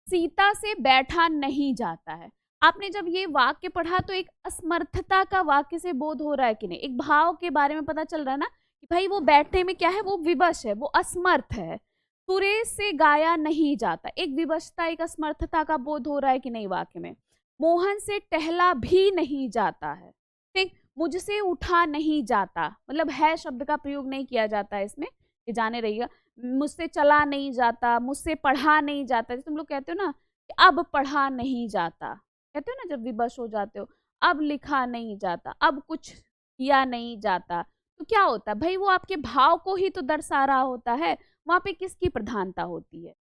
सीता से बैठा नहीं जाता है। आपने जब ये वाक्य पढ़ा तो एक असमर्थता का वाक्य से बोध हो रहा है कि नहीं, एक भाव के बारे में पता चल रहा है ना कि भाई वो बैठने में क्या है, वो विवश है, वो असमर्थ है। सुरेश से गाया नहीं जाता, एक विवशता, एक असमर्थता का बोध हो रहा है कि नहीं वाक्य में। मोहन से टहला भी नहीं जाता है। ठीक, मुझसे उठा नहीं जाता, मतलब है शब्द का प्रयोग नहीं किया जाता है इसमें, ये जाने रहिएगा। मुझसे चला नहीं जाता, मुझसे पढ़ा नहीं जाता। जैसे तुम लोग कहते हो ना कि अब पढ़ा नहीं जाता, कहते हो ना जब विवश हो जाते हो, अब लिखा नहीं जाता, अब कुछ किया नहीं जाता। तो क्या होता है भाई, वो आपके भाव को ही तो दर्शा रहा होता है। वहां पे किसकी प्रधानता होती है,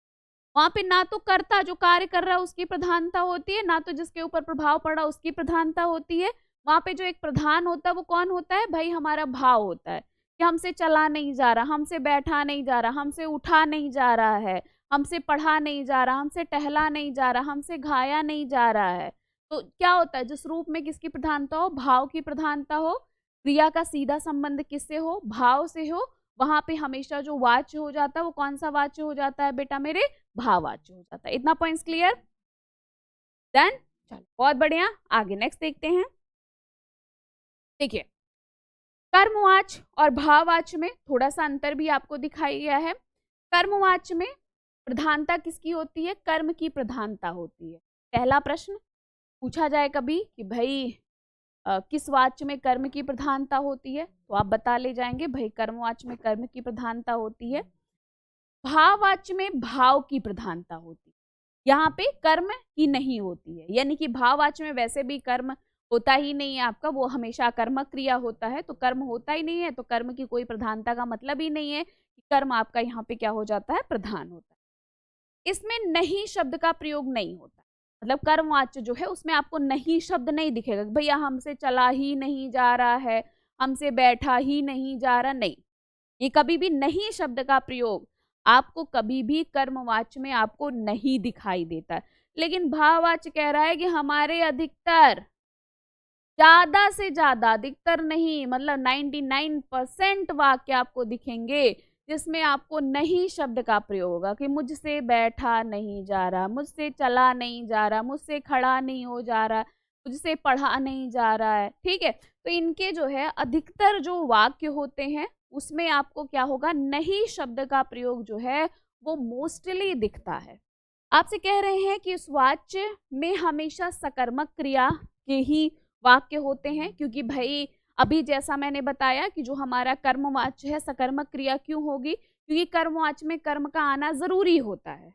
वहां पे ना तो कर्ता जो कार्य कर रहा है उसकी प्रधानता होती है, ना तो जिसके ऊपर प्रभाव पड़ा उसकी प्रधानता होती है। वहां पे जो एक प्रधान होता है वो कौन होता है भाई, हमारा भाव होता है कि हमसे चला नहीं जा रहा, हमसे बैठा नहीं जा रहा, हमसे उठा नहीं जा रहा है, हमसे पढ़ा नहीं जा रहा, हमसे टहला नहीं जा रहा, हमसे घाया नहीं जा रहा है। तो क्या होता है, जिस रूप में किसकी प्रधानता हो, भाव की प्रधानता हो, क्रिया का सीधा संबंध किससे हो, भाव से हो, वहां पे हमेशा जो वाच्य हो जाता है वो कौन सा वाच्य हो जाता है बेटा मेरे, भाववाच्य हो जाता है। इतना पॉइंट्स क्लियर? डन, चलो बहुत बढ़िया। आगे नेक्स्ट देखते हैं। देखिए, कर्मवाच्य और भाववाच्य में थोड़ा सा अंतर भी आपको दिखाई गया है। कर्मवाच्य में प्रधानता किसकी होती है, कर्म की प्रधानता होती है। पहला प्रश्न पूछा जाए कभी कि भाई किस वाच्य में कर्म की प्रधानता होती है, तो आप बता ले जाएंगे भाई कर्मवाच्य में कर्म की प्रधानता होती है, भाववाच्य में भाव की प्रधानता होती है। यहाँ पे कर्म की नहीं होती है, यानी कि भाववाच्य में वैसे भी कर्म होता ही नहीं है आपका, वो हमेशा कर्मक क्रिया होता है, तो कर्म होता ही नहीं है, तो कर्म की कोई प्रधानता का मतलब ही नहीं है कि कर्म आपका यहाँ पे क्या हो जाता है, प्रधान होता है। इसमें नहीं शब्द का प्रयोग नहीं होता, मतलब कर्मवाच्य जो है उसमें आपको नहीं शब्द नहीं दिखेगा भैया हमसे चला ही नहीं जा रहा है, हमसे बैठा ही नहीं जा रहा, नहीं, ये कभी भी नहीं शब्द का प्रयोग आपको कभी भी कर्मवाच्य में आपको नहीं दिखाई देता। लेकिन भाववाच्य कह रहा है कि हमारे अधिकतर, ज्यादा से ज्यादा, अधिकतर नहीं मतलब 99% वाक्य आपको दिखेंगे जिसमें आपको नहीं शब्द का प्रयोग होगा कि मुझसे बैठा नहीं जा रहा, मुझसे चला नहीं जा रहा, मुझसे खड़ा नहीं हो जा रहा, मुझसे पढ़ा नहीं जा रहा है। ठीक है, तो इनके जो है अधिकतर जो वाक्य होते हैं उसमें आपको क्या होगा, नहीं शब्द का प्रयोग जो है वो मोस्टली दिखता है। आपसे कह रहे हैं कि इस वाच्य में हमेशा सकर्मक क्रिया के ही वाक्य होते हैं, क्योंकि भाई अभी जैसा मैंने बताया कि जो हमारा कर्मवाच्य है सकर्मक क्रिया क्यों होगी, क्योंकि कर्मवाच्य में कर्म का आना जरूरी होता है,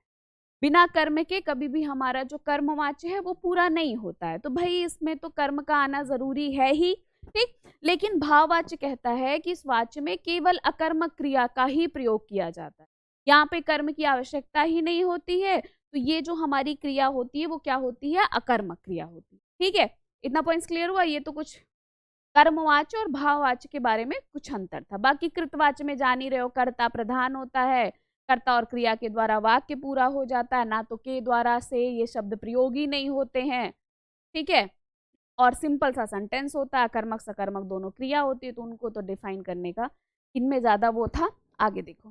बिना कर्म के कभी भी हमारा जो कर्मवाच्य है वो पूरा नहीं होता है, तो भाई इसमें तो कर्म का आना जरूरी है ही। ठीक, लेकिन भाववाच्य कहता है कि इस वाच्य में केवल अकर्मक क्रिया का ही प्रयोग किया जाता है, यहाँ पे कर्म की आवश्यकता ही नहीं होती है, तो ये जो हमारी क्रिया होती है वो क्या होती है, अकर्मक क्रिया होती है। ठीक है, इतना पॉइंट्स क्लियर हुआ। ये तो कुछ कर्मवाच्य और भाववाच्य के बारे में कुछ अंतर था। बाकी कृतवाच्य में जान ही रहे हो, कर्ता प्रधान होता है, कर्ता और क्रिया के द्वारा वाक्य पूरा हो जाता है, ना तो के द्वारा से ये शब्द प्रयोगी नहीं होते हैं, ठीक है। और सिंपल सा सेंटेंस होता है, कर्मक सकर्मक दोनों क्रिया होती है, तो उनको तो डिफाइन करने का इनमें ज्यादा वो था। आगे देखो,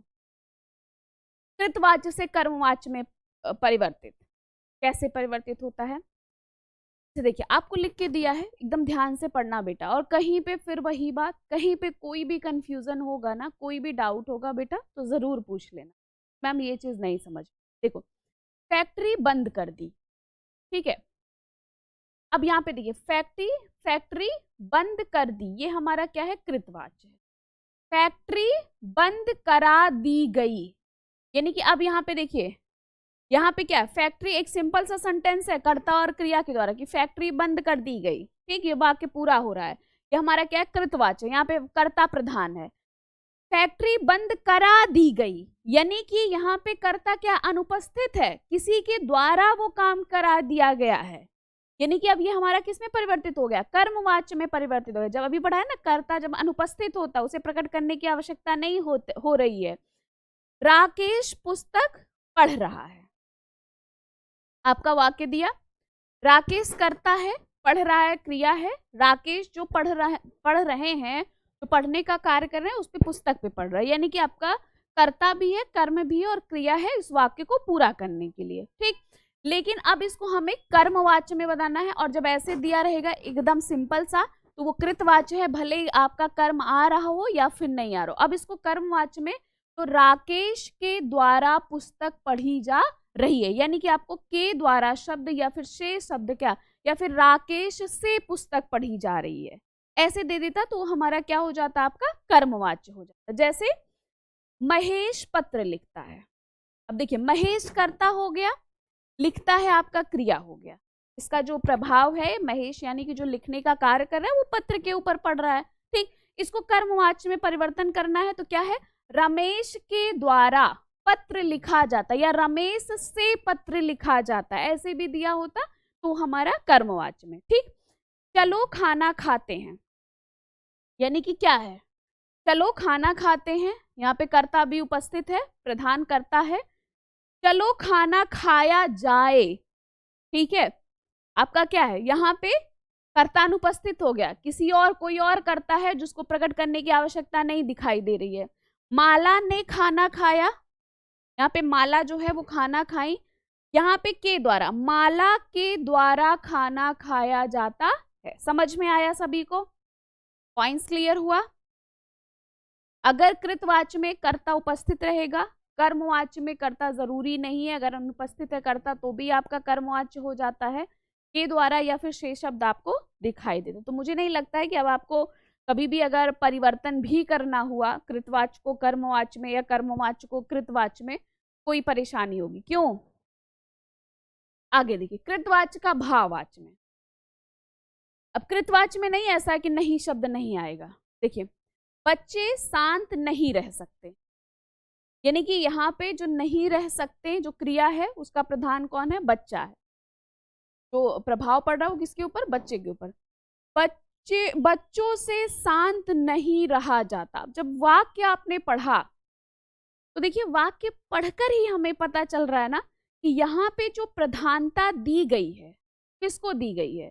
कृतवाच्य से कर्मवाच्य में परिवर्तित कैसे परिवर्तित होता है। देखिए आपको लिख के दिया है, एकदम ध्यान से पढ़ना बेटा, और कहीं पे फिर वही बात, कहीं पे कोई भी कंफ्यूजन होगा ना, कोई भी डाउट होगा बेटा तो जरूर पूछ लेना, मैम ये चीज नहीं समझ। देखो फैक्ट्री बंद कर दी, ठीक है। अब यहाँ पे देखिए फैक्ट्री बंद कर दी, ये हमारा क्या है, कृतवाच्य है। फैक्ट्री बंद करा दी गई, यानी कि अब यहाँ पे देखिए, यहाँ पे क्या है, फैक्ट्री एक सिंपल सा सेंटेंस है कर्ता और क्रिया के द्वारा कि फैक्ट्री बंद कर दी गई, ठीक, ये वाक्य पूरा हो रहा है। ये हमारा क्या है, कृतवाच्य, यहाँ पे कर्ता प्रधान है। फैक्ट्री बंद करा दी गई, यानी कि यहाँ पे कर्ता क्या अनुपस्थित है, किसी के द्वारा वो काम करा दिया गया है, यानी कि अब ये हमारा किस में परिवर्तित हो गया, कर्मवाच्य में परिवर्तित हो गया। जब अभी पढ़ा है ना, कर्ता जब अनुपस्थित होता है उसे प्रकट करने की आवश्यकता नहीं हो रही है। राकेश पुस्तक पढ़ रहा है, आपका वाक्य दिया, राकेश कर्ता है, पढ़ रहा है क्रिया है, राकेश जो पढ़ रहे हैं, जो पढ़ने का कार्य कर रहे हैं उस पे पुस्तक पे पढ़ रहा है, यानी कि आपका कर्ता भी है, कर्म भी है और क्रिया है इस वाक्य को पूरा करने के लिए, ठीक। लेकिन अब इसको हमें कर्मवाच्य में बताना है, और जब ऐसे दिया रहेगा एकदम सिंपल सा, तो वो कृतवाच्य है, भले ही आपका कर्म आ रहा हो या फिर नहीं आ रहा हो। अब इसको कर्मवाच्य में, तो राकेश के द्वारा पुस्तक पढ़ी जा रही है, यानी कि आपको के द्वारा शब्द या फिर से शब्द क्या, या फिर राकेश से पुस्तक पढ़ी जा रही है, ऐसे दे देता तो हमारा क्या हो जाता, आपका कर्मवाच्य हो जाता। जैसे महेश पत्र लिखता है, अब देखिए महेश कर्ता हो गया, लिखता है आपका क्रिया हो गया, इसका जो प्रभाव है महेश यानी कि जो लिखने का कार्य कर रहा है वो पत्र के ऊपर पढ़ रहा है, ठीक। इसको कर्मवाच्य में परिवर्तन करना है तो क्या है, रमेश के द्वारा पत्र लिखा जाता है या रमेश से पत्र लिखा जाता है, ऐसे भी दिया होता तो हमारा कर्मवाच्य में, ठीक। चलो खाना खाते हैं, यानी कि क्या है, चलो खाना खाते हैं, यहाँ पे कर्ता भी उपस्थित है, प्रधान कर्ता है। चलो खाना खाया जाए, ठीक है, आपका क्या है, यहाँ पे कर्ता अनुपस्थित हो गया, किसी और कोई और करता है जिसको प्रकट करने की आवश्यकता नहीं दिखाई दे रही है। माला ने खाना खाया, यहाँ पे माला जो है वो खाना खाई, यहाँ पे के द्वारा, माला के द्वारा खाना खाया जाता है। समझ में आया सभी को, पॉइंट्स क्लियर हुआ। अगर कृतवाच्य में कर्ता उपस्थित रहेगा, कर्मवाच्य में कर्ता जरूरी नहीं है, अगर अनुपस्थित है कर्ता तो भी आपका कर्मवाच्य हो जाता है, के द्वारा या फिर शेष शब्द आपको दिखाई देते। तो मुझे नहीं लगता है कि अब आपको कभी भी अगर परिवर्तन भी करना हुआ कृतवाच्य को कर्मवाच्य में या कर्मवाच्य को कृतवाच्य में, कोई परेशानी होगी, क्यों। आगे देखिए, कृतवाच्य का भाववाच्य में, अब कृतवाच्य में नहीं ऐसा कि नहीं शब्द नहीं आएगा। देखिए बच्चे शांत नहीं रह सकते, यानी कि यहाँ पे जो नहीं रह सकते जो क्रिया है उसका प्रधान कौन है, बच्चा है, जो प्रभाव पड़ रहा हो किसके ऊपर, बच्चे के ऊपर। बच्चों से शांत नहीं रहा जाता। जब वाक्य आपने पढ़ा तो देखिए वाक्य पढ़कर ही हमें पता चल रहा है ना कि यहाँ पे जो प्रधानता दी गई है किसको दी गई है,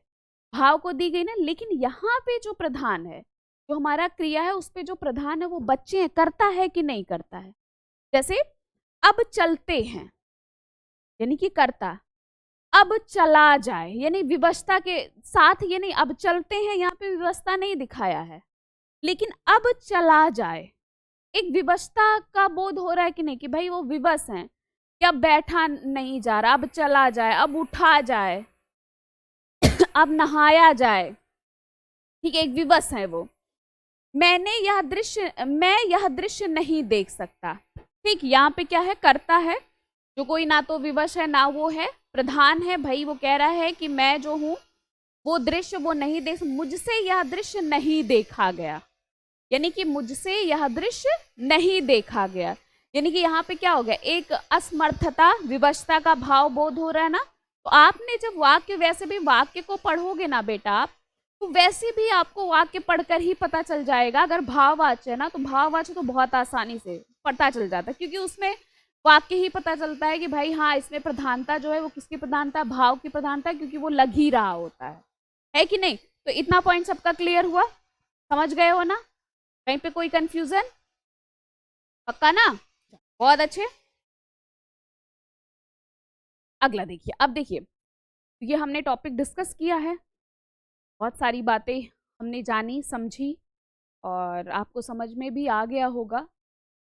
भाव को दी गई ना, लेकिन यहाँ पे जो प्रधान है, जो हमारा क्रिया है उस पे जो प्रधान है वो बच्चे हैं, करता है कि नहीं करता है। जैसे अब चलते हैं, यानी कि करता, अब चला जाए यानी विवशता के साथ, ये नहीं अब चलते हैं यहाँ पे विवशता नहीं दिखाया है, लेकिन अब चला जाए एक विवशता का बोध हो रहा है कि नहीं, कि भाई वो विवश हैं, कि अब बैठा नहीं जा रहा, अब चला जाए, अब उठा जाए, अब नहाया जाए, ठीक है, एक विवश है वो। मैं यह दृश्य नहीं देख सकता, ठीक, यहाँ पे क्या है, करता है जो कोई ना तो विवश है ना वो है, प्रधान है, भाई वो कह रहा है कि मैं जो हूं वो दृश्य वो नहीं देख, मुझसे यह दृश्य नहीं देखा गया, यानी कि मुझसे यह दृश्य नहीं देखा गया, यानी कि यहाँ पे क्या हो गया, एक असमर्थता विवशता का भाव बोध हो रहा है ना। तो आपने जब वाक्य, वैसे भी वाक्य को पढ़ोगे ना बेटा आप, तो वैसे भी आपको वाक्य पढ़कर ही पता चल जाएगा। अगर भाववाच्य है ना तो भाववाच्य तो बहुत आसानी से पता चल जाता है, क्योंकि उसमें वाक्य ही पता चलता है कि भाई हाँ इसमें प्रधानता जो है वो किसकी प्रधानता, भाव की प्रधानता, क्योंकि वो लग ही रहा होता है कि नहीं। तो इतना पॉइंट सबका क्लियर हुआ, समझ गए हो ना, कहीं पे कोई कंफ्यूजन, पक्का ना, बहुत अच्छे। अगला देखिए, अब देखिए ये हमने टॉपिक डिस्कस किया है, बहुत सारी बातें हमने जानी समझी और आपको समझ में भी आ गया होगा।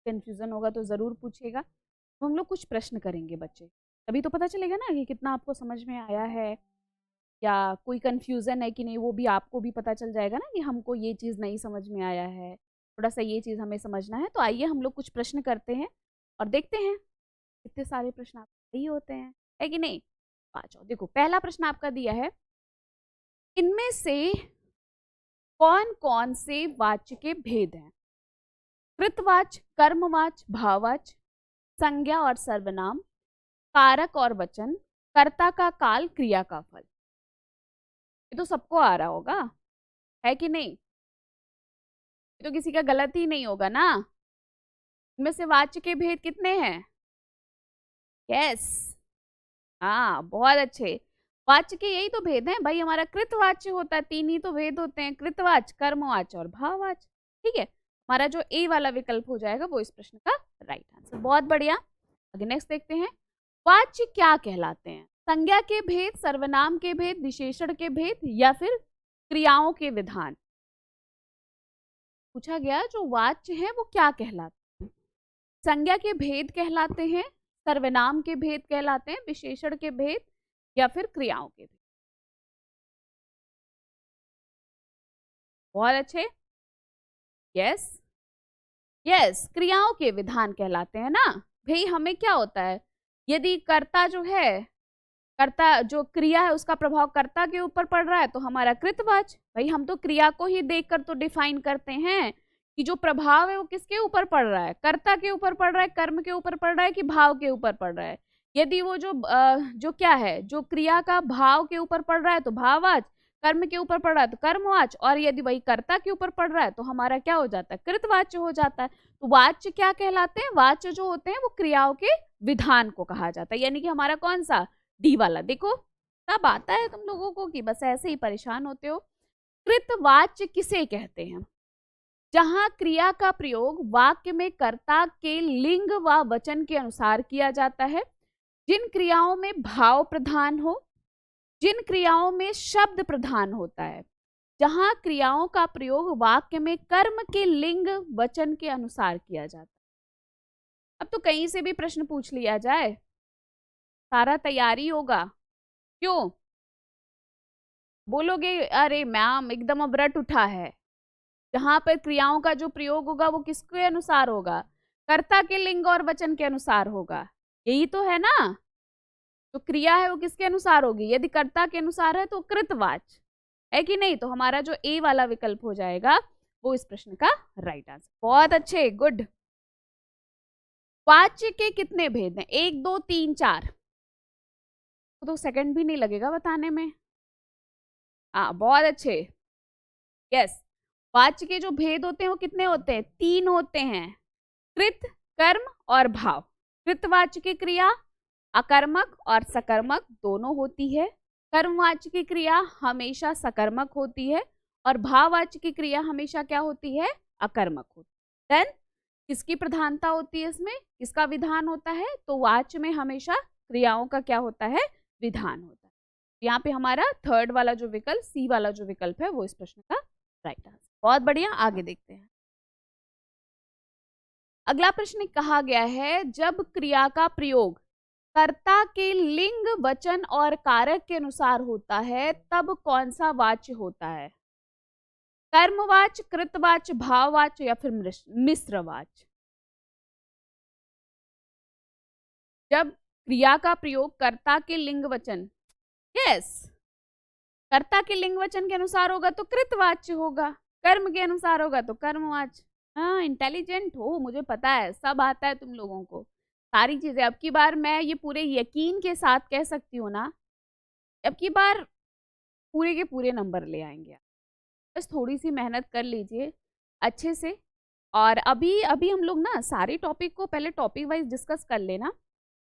कंफ्यूजन होगा तो ज़रूर पूछिएगा। तो हम लोग कुछ प्रश्न करेंगे बच्चे, तभी तो पता चलेगा ना कि कितना आपको समझ में आया है या कोई कंफ्यूजन है कि नहीं, वो भी आपको भी पता चल जाएगा ना कि हमको ये चीज़ नहीं समझ में आया है, थोड़ा सा ये चीज़ हमें समझना है। तो आइए हम लोग कुछ प्रश्न करते हैं और देखते हैं कितने सारे प्रश्न आपके सही होते हैं, है कि नहीं। आ जाओ, देखो पहला प्रश्न आपका दिया है, इनमें से कौन कौन से वाच्य के भेद हैं? कृतवाच्य, कर्मवाच्य, भाववाच्य, संज्ञा और सर्वनाम, कारक और वचन, कर्ता का काल, क्रिया का फल। ये तो सबको आ रहा होगा, है कि नहीं, ये तो किसी का गलत ही नहीं होगा ना। इनमें से वाच्य के भेद कितने हैं? यस, हाँ बहुत अच्छे। वाच्य के यही तो भेद हैं भाई, हमारा कृतवाच्य होता है, 3 ही तो भेद होते हैं, कृतवाच्य, कर्मवाच्य और भाववाच्य। ठीक है, हमारा जो ए वाला विकल्प हो जाएगा वो इस प्रश्न का राइट आंसर। बहुत बढ़िया, आगे नेक्स्ट देखते हैं, वाच्य क्या कहलाते हैं? संज्ञा के भेद, सर्वनाम के भेद, विशेषण के भेद या फिर क्रियाओं के विधान। पूछा गया जो वाच्य है वो क्या कहलाते हैं? संज्ञा के भेद कहलाते हैं, सर्वनाम के भेद कहलाते हैं, विशेषण के भेद या फिर क्रियाओं के भेद। बहुत अच्छे, यस यस, क्रियाओं के विधान कहलाते हैं ना। भाई हमें क्या होता है, यदि कर्ता जो है, कर्ता जो क्रिया है उसका प्रभाव कर्ता के ऊपर पड़ रहा है तो हमारा कृतवाच्य। भाई हम तो क्रिया को ही देखकर तो डिफाइन करते हैं कि जो प्रभाव है वो किसके ऊपर पड़ रहा है, कर्ता के ऊपर पड़ रहा है, कर्म के ऊपर पड़ रहा है कि भाव के ऊपर पड़ रहा है। यदि वो जो क्या है, जो क्रिया का भाव के ऊपर पड़ रहा है तो भाववाच्य, कर्म के ऊपर पड़ रहा है तो कर्मवाच्य, और यदि वही कर्ता के ऊपर पड़ रहा है तो हमारा क्या हो जाता है, कृतवाच्य हो जाता है। तो वाच्य क्या कहलाते हैं? वाच्य जो होते हैं वो क्रियाओं के विधान को कहा जाता है, यानी कि हमारा कौन सा, डी वाला। देखो सब आता है तुम लोगों को कि बस ऐसे ही परेशान होते हो। कृतवाच्य किसे कहते हैं? जहां क्रिया का प्रयोग वाक्य में कर्ता के लिंग व वचन के अनुसार किया जाता है, जिन क्रियाओं में भाव प्रधान हो, जिन क्रियाओं में शब्द प्रधान होता है, जहां क्रियाओं का प्रयोग वाक्य में कर्म के लिंग वचन के अनुसार किया जाता है। अब तो कहीं से भी प्रश्न पूछ लिया जाए, सारा तैयारी होगा। क्यों बोलोगे अरे मैम एकदम अब रट उठा है, जहां पर क्रियाओं का जो प्रयोग होगा वो किसके अनुसार होगा, कर्ता के लिंग और वचन के अनुसार होगा, यही तो है ना। तो क्रिया है वो किसके अनुसार होगी, यदि कर्ता के अनुसार है तो कृतवाच्य, है कि नहीं। तो हमारा जो ए वाला विकल्प हो जाएगा वो इस प्रश्न का राइट आंसर। बहुत अच्छे, गुड। वाच्य के कितने भेद हैं? 1 2 3 4, तो सेकंड भी नहीं लगेगा बताने में। हाँ बहुत अच्छे, यस। वाच्य के जो भेद होते हैं वो कितने होते हैं? 3 होते हैं, कृत, कर्म और भाव। कृतवाच्य की क्रिया अकर्मक और सकर्मक दोनों होती है, कर्मवाच्य की क्रिया हमेशा सकर्मक होती है और भाववाच्य की क्रिया हमेशा क्या होती है, अकर्मक होती है। देन किसकी प्रधानता होती है इसमें, किसका विधान होता है? तो वाच्य में हमेशा क्रियाओं का क्या होता है, विधान होता है। यहाँ पे हमारा थर्ड वाला जो विकल्प, सी वाला जो विकल्प है वो इस प्रश्न का राइट आंसर। बहुत बढ़िया, आगे देखते हैं। अगला प्रश्न कहा गया है, जब क्रिया का प्रयोग कर्ता के लिंग वचन और कारक के अनुसार होता है तब कौन सा वाच्य होता है? कर्मवाच्य, कृतवाच्य, भाववाच्य या फिर मिश्र वाच्य। जब क्रिया का प्रयोग कर्ता के लिंग वचन, यस, कर्ता के लिंग वचन के अनुसार होगा तो कृतवाच्य होगा, कर्म के अनुसार होगा तो कर्मवाच्य। हाँ इंटेलिजेंट हो, मुझे पता है, सब आता है तुम लोगों को, सारी चीजें। अब की बार मैं ये पूरे यकीन के साथ कह सकती हूँ ना, अब की बार पूरे के पूरे नंबर ले आएंगे। बस थोड़ी सी मेहनत कर लीजिए अच्छे से और अभी अभी हम लोग ना सारे टॉपिक को पहले टॉपिक वाइज डिस्कस कर लेना,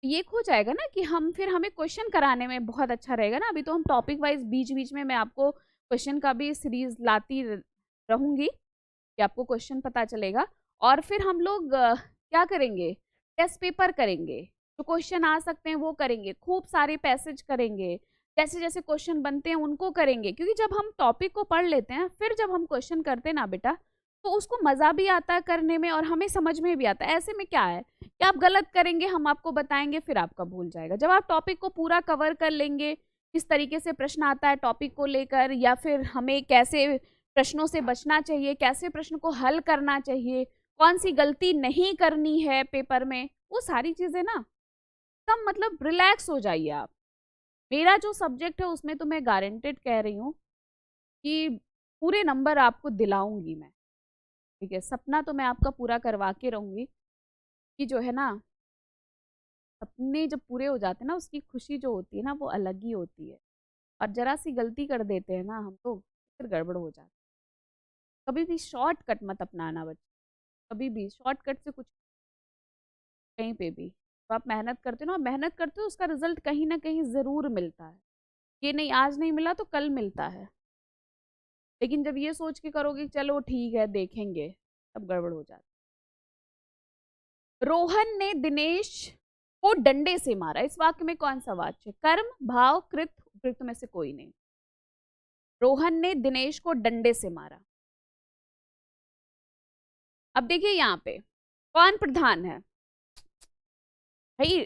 ये हो जाएगा ना कि हम फिर हमें क्वेश्चन कराने में बहुत अच्छा रहेगा ना। अभी तो हम टॉपिक वाइज बीच बीच में मैं आपको क्वेश्चन का भी सीरीज लाती रहूंगी कि आपको क्वेश्चन पता चलेगा। और फिर हम लोग क्या करेंगे, टेस्ट पेपर करेंगे, जो क्वेश्चन आ सकते हैं वो करेंगे, खूब सारे पैसेज करेंगे, जैसे जैसे क्वेश्चन बनते हैं उनको करेंगे। क्योंकि जब हम टॉपिक को पढ़ लेते हैं फिर जब हम क्वेश्चन करते हैं ना बेटा, तो उसको मजा भी आता है करने में और हमें समझ में भी आता है। ऐसे में क्या है कि आप गलत करेंगे, हम आपको बताएंगे, फिर आपका भूल जाएगा। जब आप टॉपिक को पूरा कवर कर लेंगे, किस तरीके से प्रश्न आता है टॉपिक को लेकर, या फिर हमें कैसे प्रश्नों से बचना चाहिए, कैसे प्रश्न को हल करना चाहिए, कौन सी गलती नहीं करनी है पेपर में, वो सारी चीजें ना सब मतलब रिलैक्स हो जाइए आप। मेरा जो सब्जेक्ट है उसमें तो मैं गारंटेड कह रही हूँ कि पूरे नंबर आपको दिलाऊंगी मैं, ठीक है। सपना तो मैं आपका पूरा करवा के रहूंगी कि जो है ना, सपने जब पूरे हो जाते हैं ना उसकी खुशी जो होती है ना वो अलग ही होती है। और जरा सी गलती कर देते हैं ना हम तो फिर गड़बड़ हो जाती है। कभी भी शॉर्टकट मत अपनाना बच्चे, कभी भी शॉर्टकट से कुछ कहीं पे भी। तो आप मेहनत करते हो ना, मेहनत करते हो उसका रिजल्ट कहीं ना कहीं ज़रूर मिलता है। ये नहीं आज नहीं मिला तो कल मिलता है। लेकिन जब ये सोच के करोगे चलो ठीक है देखेंगे, तब गड़बड़ हो जाती है। रोहन ने दिनेश को डंडे से मारा, इस वाक्य में कौन सा वाच्य, कर्म, भाव, कृत, उपयुक्त में से कोई नहीं। रोहन ने दिनेश को डंडे से मारा। अब देखिए यहाँ पे कौन प्रधान है भाई,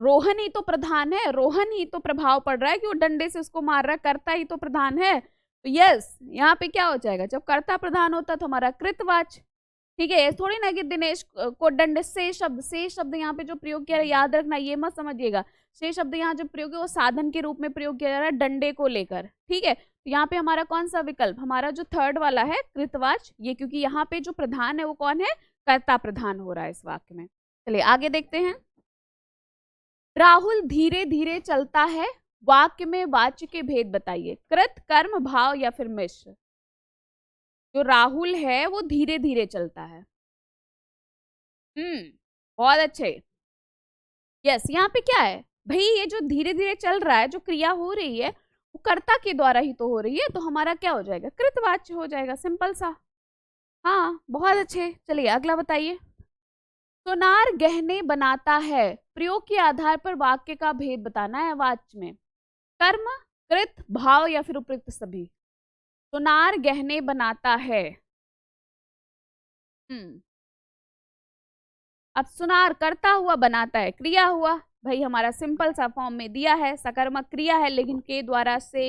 रोहन ही तो प्रधान है, रोहन ही तो प्रभाव पड़ रहा है कि वो डंडे से उसको मार रहा है, कर्ता ही तो प्रधान है। तो यस यहाँ पे क्या हो जाएगा, जब कर्ता प्रधान होता तो हमारा कृतवाच, ठीक है। थोड़ी ना कि दिनेश को दंड से शब्द यहाँ पे जो प्रयोग किया याद रखना, ये मत समझिएगा। से शब्द यहाँ जो प्रयोग है वो साधन के रूप में प्रयोग किया जा रहा है डंडे को लेकर, ठीक है। तो यहाँ पे हमारा कौन सा विकल्प, हमारा जो थर्ड वाला है कृतवाच, ये क्योंकि यहाँ पे जो प्रधान है वो कौन है, कर्ता प्रधान हो रहा है इस वाक्य में। चलिए आगे देखते हैं। राहुल धीरे धीरे चलता है, वाक्य में वाच्य के भेद बताइए, कृत, कर्म, भाव या फिर मिश्र। जो राहुल है वो धीरे धीरे चलता है। बहुत अच्छे। यस यहाँ पे क्या है भाई, ये जो धीरे धीरे चल रहा है, जो क्रिया हो रही है वो कर्ता के द्वारा ही तो हो रही है, तो हमारा क्या हो जाएगा, कृतवाच्य हो जाएगा, सिंपल सा। हाँ बहुत अच्छे। चलिए अगला बताइए। सोनार गहने बनाता है, प्रयोग के आधार पर वाक्य का भेद बताना है वाच्य में, कर्म, कृत, भाव या फिर उपयुक्त सभी। सोनार गहने बनाता है। अब सुनार करता हुआ बनाता है, क्रिया हुआ भाई, हमारा सिंपल सा फॉर्म में दिया है, सकर्मक क्रिया है, लेकिन के द्वारा से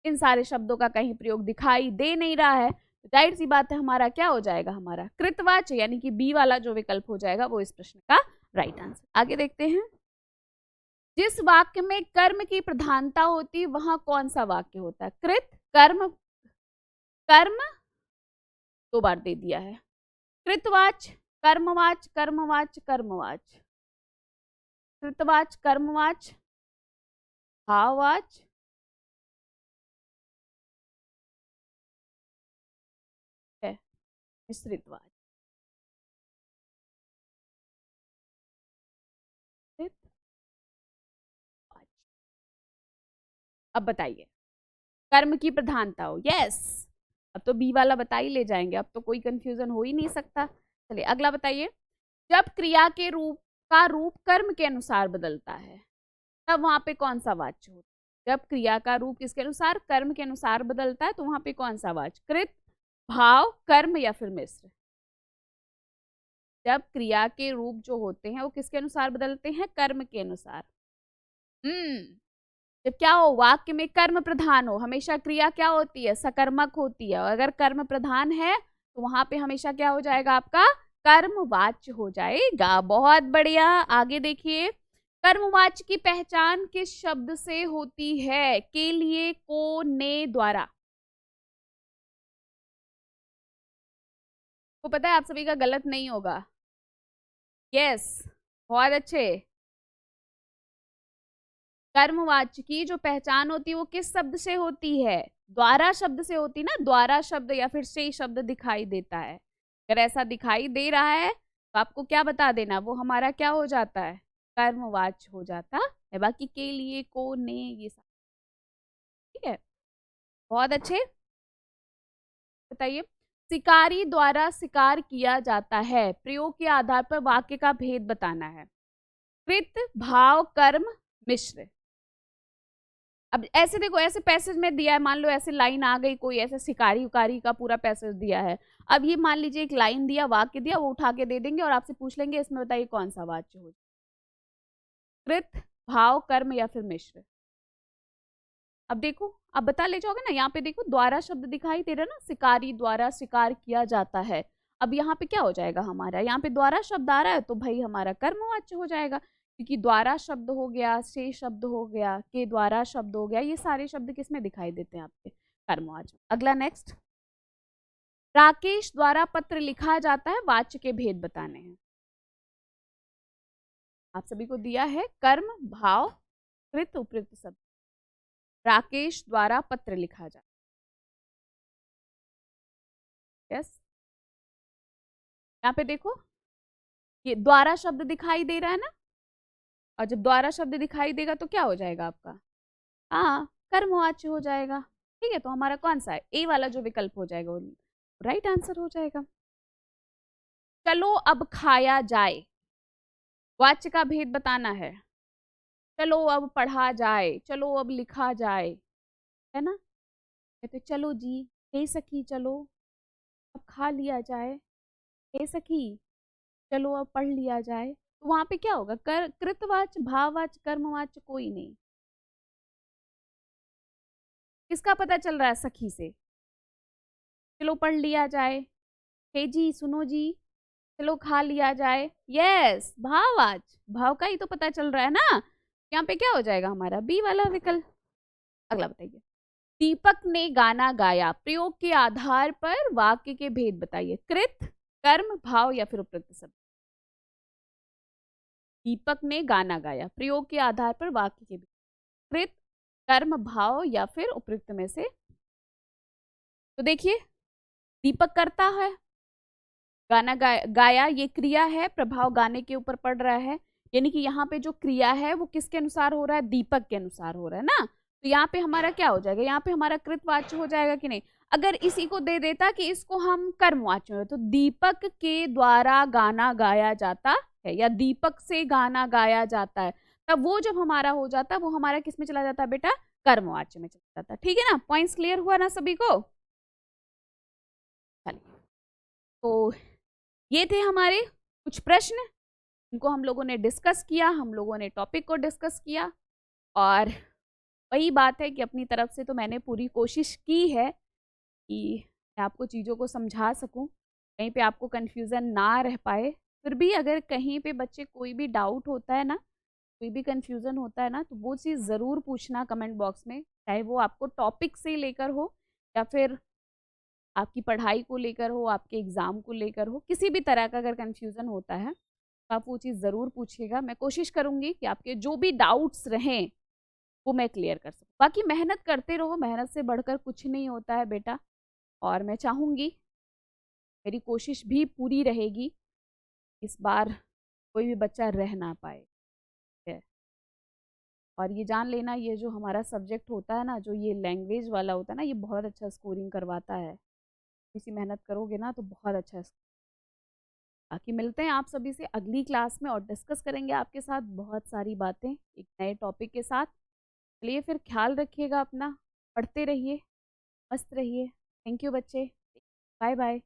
इन सारे शब्दों का कहीं प्रयोग दिखाई दे नहीं रहा है, तो जाहिर सी बात है हमारा क्या हो जाएगा, हमारा कृतवाच्य यानी कि बी वाला जो विकल्प हो जाएगा वो इस प्रश्न का राइट आंसर। आगे देखते हैं। जिस वाक्य में कर्म की प्रधानता होती है वहां कौन सा वाक्य होता है, कृत, कर्म, कर्म दो बार दे दिया है, कृतवाच, कर्मवाच, कर्मवाच, कर्मवाच, कृतवाच, कर्मवाच, भाववाच, मिश्रितवाच। अब बताइए कर्म की प्रधानता हो, यस अब तो बी वाला बता ही ले जाएंगे, अब तो कोई कंफ्यूजन हो ही नहीं सकता। चलिए अगला बताइए। जब क्रिया के रूप का रूप कर्म के अनुसार बदलता है तब वहां पे कौन सा वाच्य होता है, जब क्रिया का रूप किसके अनुसार, कर्म के अनुसार बदलता है, तो वहां पे कौन सा वाच्य, कृत, भाव, कर्म या फिर मिश्र। जब क्रिया के रूप जो होते हैं वो किसके अनुसार बदलते हैं, कर्म के अनुसार। जब क्या हो, वाक्य में कर्म प्रधान हो, हमेशा क्रिया क्या होती है, सकर्मक होती है, और अगर कर्म प्रधान है तो वहां पे हमेशा क्या हो जाएगा, आपका कर्मवाच्य हो जाएगा। बहुत बढ़िया। आगे देखिए। कर्मवाच्य की पहचान किस शब्द से होती है, के लिए, को, ने, द्वारा। को पता है आप सभी का गलत नहीं होगा, यस बहुत अच्छे। कर्मवाच्य की जो पहचान होती है वो किस शब्द से होती है, द्वारा शब्द से होती है ना, द्वारा शब्द या फिर से शब्द दिखाई देता है, अगर ऐसा दिखाई दे रहा है तो आपको क्या बता देना, वो हमारा क्या हो जाता है, कर्मवाच्य हो जाता है। बाकी के लिए, को, ने, ये सब ठीक है। बहुत अच्छे। बताइए, शिकारी द्वारा शिकार किया जाता है, प्रयोग के आधार पर वाक्य का भेद बताना है। कृत, भाव, कर्म, मिश्र। अब ऐसे देखो, ऐसे पैसेज में दिया है, मान लो ऐसे लाइन आ गई, कोई ऐसे शिकारी उकारी का पूरा पैसेज दिया है। अब ये मान लीजिए एक लाइन दिया, वाक्य दिया, वो उठा के दे देंगे और आपसे पूछ लेंगे इसमें बताइए कौन सा वाच्य हो, कृत, भाव, कर्म या फिर मिश्र। अब देखो, अब बता ले जाओगे ना, यहाँ पे देखो द्वारा शब्द दिखाई दे रहा है ना, शिकारी द्वारा शिकार किया जाता है। अब यहाँ पे क्या हो जाएगा हमारा, यहाँ पे द्वारा शब्द आ रहा है तो भाई हमारा कर्मवाच्य हो जाएगा, क्योंकि द्वारा शब्द हो गया, से शब्द हो गया, के द्वारा शब्द हो गया, ये सारे शब्द किसमें दिखाई देते हैं आपके, कर्मवाच्य। अगला नेक्स्ट, राकेश द्वारा पत्र लिखा जाता है, वाच्य के भेद बताने हैं। आप सभी को दिया है कर्म, भाव, कृत, उपयुक्त शब्द। राकेश द्वारा पत्र लिखा जाता है, यस। यहाँ पे देखो, ये द्वारा शब्द दिखाई दे रहा है ना, और जब द्वारा शब्द दिखाई देगा तो क्या हो जाएगा आपका, हाँ, कर्मवाच्य हो जाएगा। ठीक है, तो हमारा कौन सा है, ए वाला जो विकल्प हो जाएगा वो राइट आंसर हो जाएगा। चलो अब खाया जाए, वाच्य का भेद बताना है। चलो अब पढ़ा जाए, चलो अब लिखा जाए, है ना। कहते चलो जी, हे सखी चलो अब खा लिया जाए, हे सखी चलो अब पढ़ लिया जाए। तो वहां पे क्या होगा, कृतवाच्य, भाववाच्य, कर्मवाच्य कोई नहीं। किसका पता चल रहा है, सखी से। चलो पढ़ लिया जाए, हे जी सुनो जी, चलो खा लिया जाए, यस, भाववाच्य, भाव का ही तो पता चल रहा है ना। यहाँ पे क्या हो जाएगा हमारा, बी वाला विकल्प। अगला बताइए, दीपक ने गाना गाया, प्रयोग के आधार पर वाक्य के भेद बताइए। कृत, कर्म, भाव या फिर उपयुक्त शब्द। दीपक ने गाना गाया, प्रयोग के आधार पर वाक्य के भेद, कृत, कर्म, भाव या फिर उपयुक्त में से। तो देखिए, दीपक करता है, गाना गाया, ये क्रिया है, प्रभाव गाने के ऊपर पड़ रहा है, यानी कि यहाँ पे जो क्रिया है वो किसके अनुसार हो रहा है, दीपक के अनुसार हो रहा है ना। तो यहाँ पे हमारा क्या हो जाएगा, यहाँ पे हमारा कृतवाच्य हो जाएगा कि नहीं। अगर इसी को दे देता कि इसको हम कर्मवाच्य हो, तो दीपक के द्वारा गाना गाया जाता है या दीपक से गाना गाया जाता है, तब वो जब हमारा हो जाता है वो हमारा किस में चला जाता है बेटा, कर्मवाच्य में चला जाता है। ठीक है ना, पॉइंट्स क्लियर हुआ ना सभी को। चलिए, तो ये थे हमारे कुछ प्रश्न, इनको हम लोगों ने डिस्कस किया, हम लोगों ने टॉपिक को डिस्कस किया, और वही बात है कि अपनी तरफ से तो मैंने पूरी कोशिश की है कि मैं आपको चीज़ों को समझा सकूं, कहीं पे आपको कन्फ्यूज़न ना रह पाए। फिर भी अगर कहीं पे बच्चे कोई भी डाउट होता है ना, कोई भी कन्फ्यूज़न होता है ना, तो वो चीज़ ज़रूर पूछना कमेंट बॉक्स में, चाहे वो आपको टॉपिक से लेकर हो या फिर आपकी पढ़ाई को लेकर हो, आपके एग्ज़ाम को लेकर हो, किसी भी तरह का अगर कन्फ्यूज़न होता है तो आप वो चीज़ ज़रूर पूछिएगा। मैं कोशिश करूँगी कि आपके जो भी डाउट्स रहें वो मैं क्लियर कर सकूँ। बाकी मेहनत करते रहो, मेहनत से बढ़कर कुछ नहीं होता है बेटा, और मैं चाहूँगी, मेरी कोशिश भी पूरी रहेगी, इस बार कोई भी बच्चा रह ना पाए है। और ये जान लेना, ये जो हमारा सब्जेक्ट होता है ना, जो ये लैंग्वेज वाला होता है ना, ये बहुत अच्छा स्कोरिंग करवाता है। इसी मेहनत करोगे ना तो बहुत अच्छा। बाकी मिलते हैं आप सभी से अगली क्लास में और डिस्कस करेंगे आपके साथ बहुत सारी बातें एक नए टॉपिक के साथ। चलिए फिर, ख्याल रखिएगा अपना, पढ़ते रहिए, मस्त रहिए। थैंक यू बच्चे, बाय बाय।